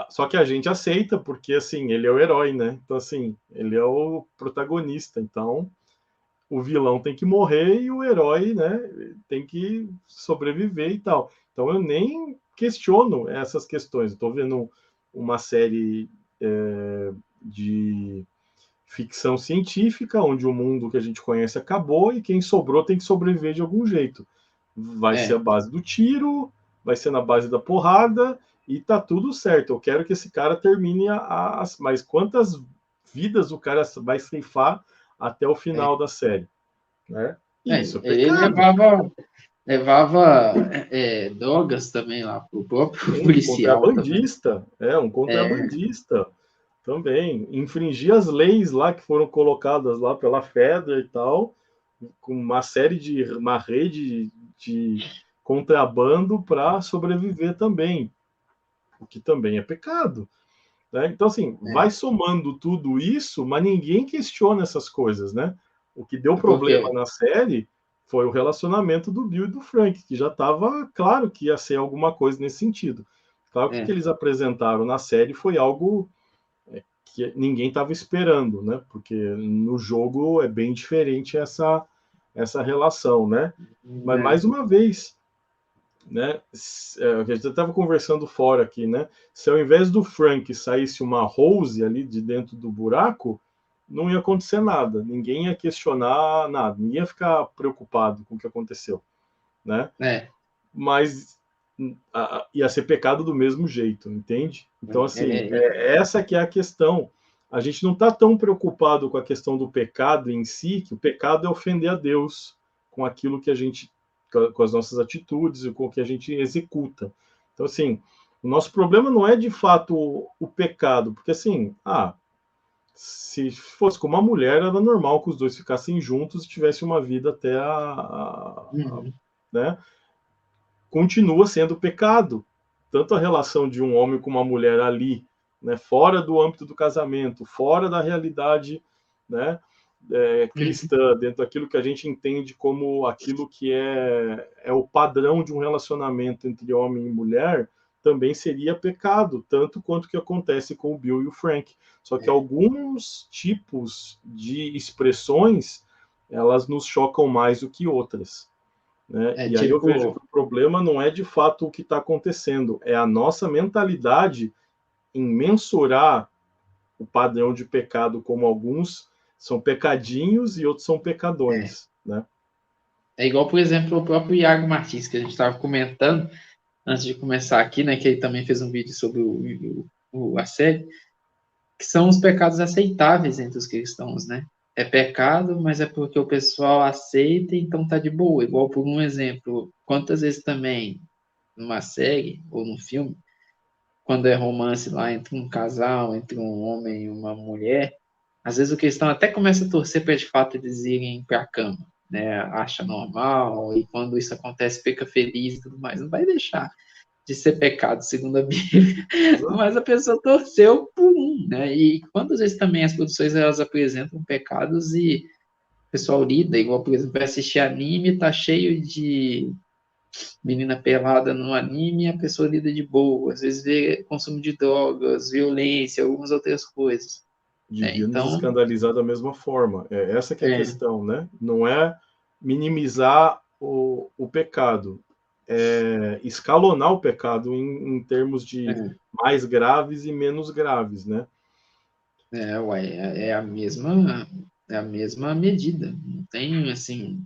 Speaker 1: só que a gente aceita, porque, assim, ele é o herói, né? Então, assim, ele é o protagonista, então o vilão tem que morrer e o herói, né, tem que sobreviver e tal. Então, eu nem questiono essas questões. Estou vendo uma série de ficção científica, onde o mundo que a gente conhece acabou e quem sobrou tem que sobreviver de algum jeito. Vai ser a base do tiro, vai ser na base da porrada e tá tudo certo. Eu quero que esse cara termine mas quantas vidas o cara vai ceifar até o final da série, né? Isso, é
Speaker 2: ele
Speaker 1: pecado.
Speaker 2: levava drogas também lá pro próprio policial também.
Speaker 1: Um contrabandista também. Infringir as leis lá que foram colocadas lá pela Fedra e tal, com uma rede de contrabando para sobreviver também, o que também é pecado. Né? Então, assim, vai somando tudo isso, mas ninguém questiona essas coisas, né? O que deu problema na série foi o relacionamento do Bill e do Frank, que já estava claro que ia ser alguma coisa nesse sentido. Claro que o que eles apresentaram na série foi algo que ninguém estava esperando, né? Porque no jogo é bem diferente essa relação, né? Mas, mais uma vez, né? A gente estava conversando fora aqui, né? Se ao invés do Frank saísse uma Rose ali de dentro do buraco, não ia acontecer nada, ninguém ia questionar nada, ninguém ia ficar preocupado com o que aconteceu, né? Mas ia ser pecado do mesmo jeito, entende? Então, assim, essa que é a questão. A gente não está tão preocupado com a questão do pecado em si, que o pecado é ofender a Deus com aquilo que a gente, com as nossas atitudes e com o que a gente executa. Então, assim, o nosso problema não é de fato o pecado, porque assim, se fosse com uma mulher, era normal que os dois ficassem juntos e tivessem uma vida até né? Continua sendo pecado. Tanto a relação de um homem com uma mulher ali, né, fora do âmbito do casamento, fora da realidade, né, cristã, dentro daquilo que a gente entende como aquilo que é o padrão de um relacionamento entre homem e mulher, também seria pecado, tanto quanto o que acontece com o Bill e o Frank. Só que alguns tipos de expressões, elas nos chocam mais do que outras. Né? E aí eu vejo que o problema não é de fato o que está acontecendo, é a nossa mentalidade em mensurar o padrão de pecado, como alguns são pecadinhos e outros são pecadões. Né?
Speaker 2: É igual, por exemplo, o próprio Iago Martins, que a gente estava comentando antes de começar aqui, né, que ele também fez um vídeo sobre a série, que são os pecados aceitáveis entre os cristãos, né? É pecado, mas é porque o pessoal aceita, então tá de boa. Igual, por um exemplo, quantas vezes também numa série ou num filme, quando é romance lá entre um casal, entre um homem e uma mulher, às vezes o cristão até começa a torcer para de fato eles irem para a cama, né? Acha normal, e quando isso acontece, fica feliz e tudo mais. Não vai deixar de ser pecado, segundo a Bíblia, mas a pessoa torceu por um, né? E quantas vezes também as produções elas apresentam pecados e o pessoal lida, igual, por exemplo, vai assistir anime, tá cheio de menina pelada no anime, a pessoa lida de boa, às vezes vê consumo de drogas, violência, algumas outras coisas.
Speaker 1: Devia nos escandalizar da mesma forma. Essa que é a questão, né? Não é minimizar o pecado, é escalonar o pecado em termos de mais graves e menos graves, né?
Speaker 2: É a mesma medida. Não tem, assim...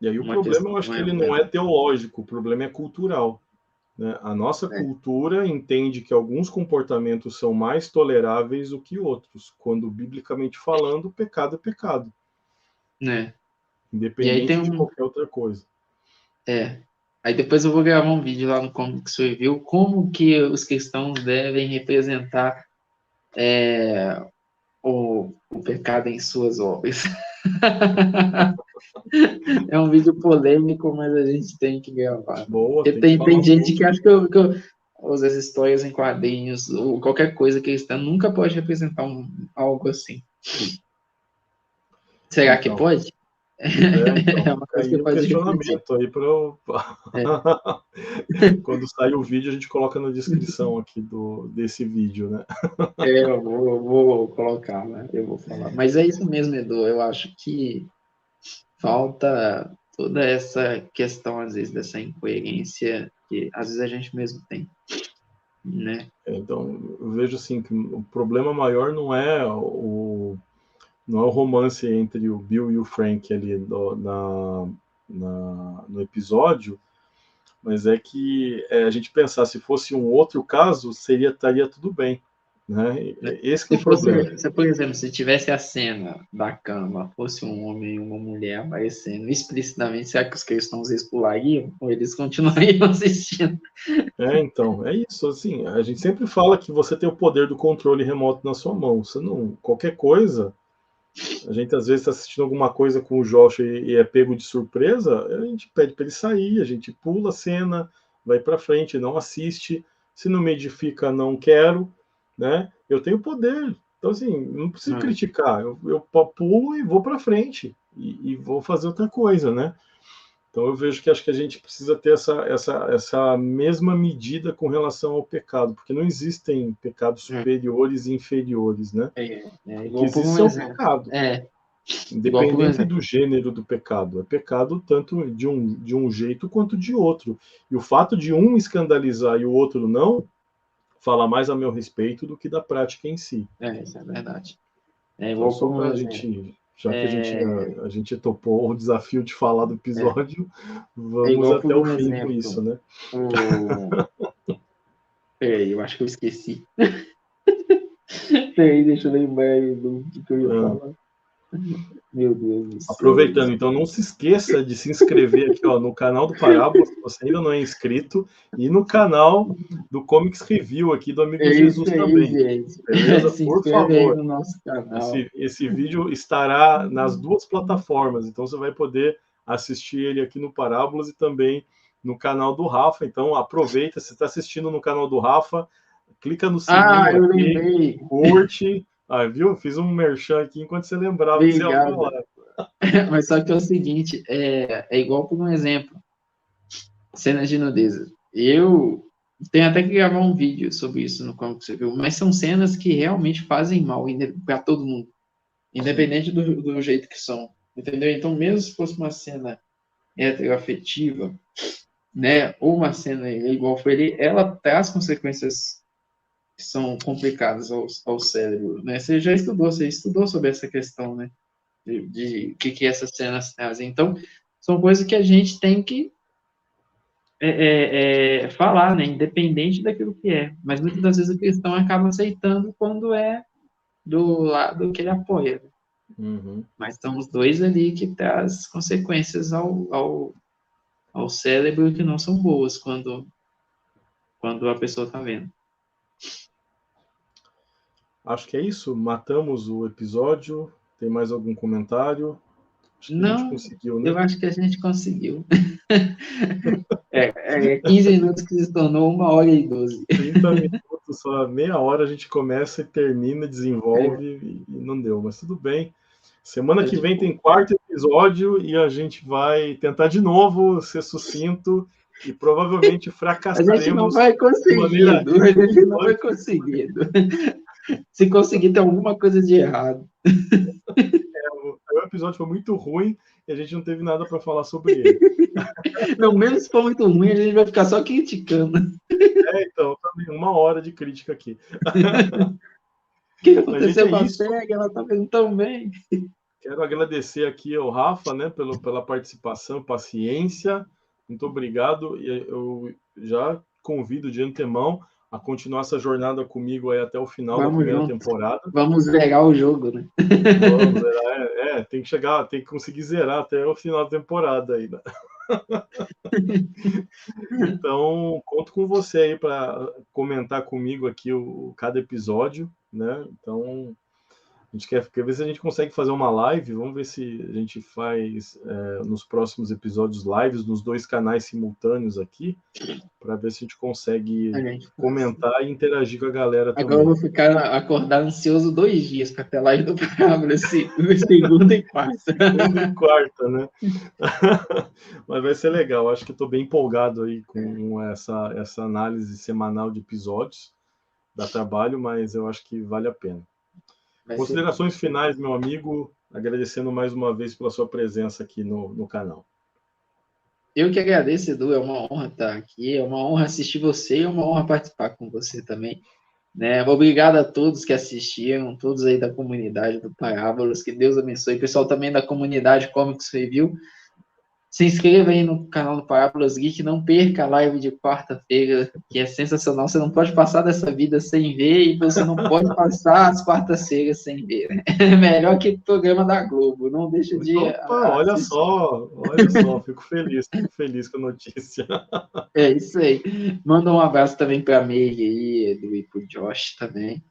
Speaker 1: E aí o problema, eu acho que ele não é teológico, o problema é cultural. Né? A nossa cultura entende que alguns comportamentos são mais toleráveis do que outros, quando, biblicamente falando, pecado é pecado. Independente de qualquer outra coisa.
Speaker 2: Aí depois eu vou gravar um vídeo lá no Comics Review, como que os cristãos devem representar o pecado em suas obras. É um vídeo polêmico, mas a gente tem que gravar.
Speaker 1: Boa,
Speaker 2: porque tem gente que acha que as histórias em quadrinhos ou qualquer coisa cristã nunca pode representar algo assim. Será que pode?
Speaker 1: É uma coisa que pode questionamento aí para quando sair o vídeo a gente coloca na descrição aqui desse vídeo, né?
Speaker 2: Eu vou colocar, né? Eu vou falar. Mas é isso mesmo, Edu. Eu acho que falta toda essa questão, às vezes, dessa incoerência que às vezes a gente mesmo tem, né?
Speaker 1: Então, eu vejo assim que o problema maior não é o romance entre o Bill e o Frank ali no episódio, mas é que a gente pensar, se fosse um outro caso, estaria tudo bem, né? Esse que é o problema.
Speaker 2: Por exemplo, se tivesse a cena da cama, fosse um homem e uma mulher aparecendo explicitamente, será que os cristãos eles pulariam? Ou eles continuariam assistindo?
Speaker 1: Então, é isso, assim, a gente sempre fala que você tem o poder do controle remoto na sua mão, você não, qualquer coisa, a gente às vezes está assistindo alguma coisa com o Josh e é pego de surpresa, a gente pede para ele sair, a gente pula a cena, vai para frente, não assiste, se não me edifica, não quero, né? Eu tenho poder, então assim, não preciso criticar, eu pulo e vou para frente e vou fazer outra coisa, né? Então eu vejo que acho que a gente precisa ter essa mesma medida com relação ao pecado, porque não existem pecados superiores e inferiores, né? O que existe é o pecado. Independente do gênero do pecado. É pecado tanto de um jeito quanto de outro. E o fato de um escandalizar e o outro não, fala mais a meu respeito do que da prática em si.
Speaker 2: Isso é verdade.
Speaker 1: Então, só para a gente... Já que a gente topou o desafio de falar do episódio, vamos até o fim com isso, né?
Speaker 2: Peraí, eu acho que eu esqueci. Peraí, deixa eu lembrar do que eu ia falar. Meu Deus do céu.
Speaker 1: Aproveitando, então, não se esqueça de se inscrever aqui no canal do Parábola, se você ainda não é inscrito, e no canal do Comics Review aqui do Amigo Jesus
Speaker 2: aí,
Speaker 1: também.
Speaker 2: Gente.
Speaker 1: Beleza? Por favor.
Speaker 2: No nosso canal.
Speaker 1: Esse vídeo estará nas duas plataformas, então você vai poder assistir ele aqui no Parábolas e também no canal do Rafa. Então aproveita, se está assistindo no canal do Rafa, clica no sininho aqui, curte. Viu? Fiz um merchan aqui enquanto você lembrava que você ia falar.
Speaker 2: Mas só que é o seguinte, é igual por um exemplo, cenas de nudez. Eu tenho até que gravar um vídeo sobre isso no Como Você Viu, mas são cenas que realmente fazem mal para todo mundo, independente do jeito que são, entendeu? Então, mesmo se fosse uma cena heteroafetiva, né, ou uma cena igual foi ali, ela traz consequências que são complicadas ao cérebro, né? Você estudou sobre essa questão, né? De que essas cenas trazem. Então, são coisas que a gente tem que falar, né? Independente daquilo que é. Mas muitas das vezes o cristão acaba aceitando quando é do lado que ele apoia.
Speaker 1: Uhum.
Speaker 2: Mas são os dois ali que traz consequências ao cérebro que não são boas quando a pessoa está vendo.
Speaker 1: Acho que é isso. Matamos o episódio. Tem mais algum comentário? Acho que a gente conseguiu, né?
Speaker 2: Eu acho que a gente conseguiu. 15 minutos que se tornou 1h12.
Speaker 1: 30 minutos, só meia hora a gente começa e termina, desenvolve e não deu, mas tudo bem. Semana que vem tem 4º episódio e a gente vai tentar de novo ser sucinto e provavelmente fracassaremos.
Speaker 2: A gente não vai conseguindo. Se conseguir, tem alguma coisa de errado.
Speaker 1: O episódio foi muito ruim e a gente não teve nada para falar sobre ele.
Speaker 2: Não, mesmo se for muito ruim, a gente vai ficar só criticando.
Speaker 1: Então, também 1 hora de crítica aqui.
Speaker 2: O que aconteceu com a SEG? Ela tá vendo tão bem.
Speaker 1: Quero agradecer aqui ao Rafa, né, pela participação, paciência. Muito obrigado. E eu já convido de antemão a continuar essa jornada comigo aí até o final da primeira temporada.
Speaker 2: Vamos zerar o jogo, né?
Speaker 1: Vamos zerar. Tem que conseguir zerar até o final da temporada ainda. Então, conto com você aí para comentar comigo aqui cada episódio, né? Então, a gente quer ver se a gente consegue fazer uma live. Vamos ver se a gente faz nos próximos episódios lives nos 2 canais simultâneos aqui, para ver se a gente consegue comentar e interagir com a galera também.
Speaker 2: Agora eu vou ficar acordado ansioso 2 dias para ter live do Parábola, segunda e quarta.
Speaker 1: Segunda e quarta, né? Mas vai ser legal. Acho que estou bem empolgado aí com essa análise semanal de episódios. Dá trabalho, mas eu acho que vale a pena. Considerações finais, meu amigo, agradecendo mais uma vez pela sua presença aqui no canal.
Speaker 2: Eu que agradeço, Edu, é uma honra estar aqui, é uma honra assistir você e é uma honra participar com você também. Né? Obrigado a todos que assistiram, todos aí da comunidade do Parábolas, que Deus abençoe, pessoal também da comunidade Comics Review. Se inscreva aí no canal do Parábolas Geek, não perca a live de quarta-feira, que é sensacional. Você não pode passar dessa vida sem ver e você não pode passar as quartas-feiras sem ver. É melhor que o programa da Globo, não deixa de
Speaker 1: Opa,
Speaker 2: assistir.
Speaker 1: olha só, fico feliz com a notícia.
Speaker 2: É isso aí. Manda um abraço também para a Meire aí, Edu, e para o Josh também.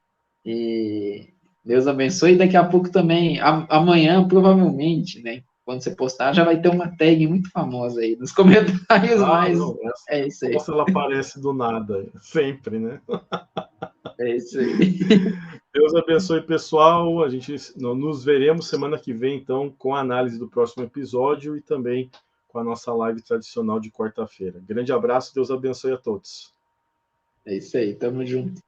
Speaker 2: E Deus abençoe. E daqui a pouco também, amanhã, provavelmente, né? Quando você postar, já vai ter uma tag muito famosa aí nos comentários,
Speaker 1: Ah,
Speaker 2: mas
Speaker 1: não,
Speaker 2: é isso aí.
Speaker 1: ela aparece do nada, sempre, né?
Speaker 2: É isso aí.
Speaker 1: Deus abençoe, pessoal. A gente nos veremos semana que vem, então, com a análise do próximo episódio e também com a nossa live tradicional de quarta-feira. Grande abraço, Deus abençoe a todos.
Speaker 2: É isso aí, tamo junto.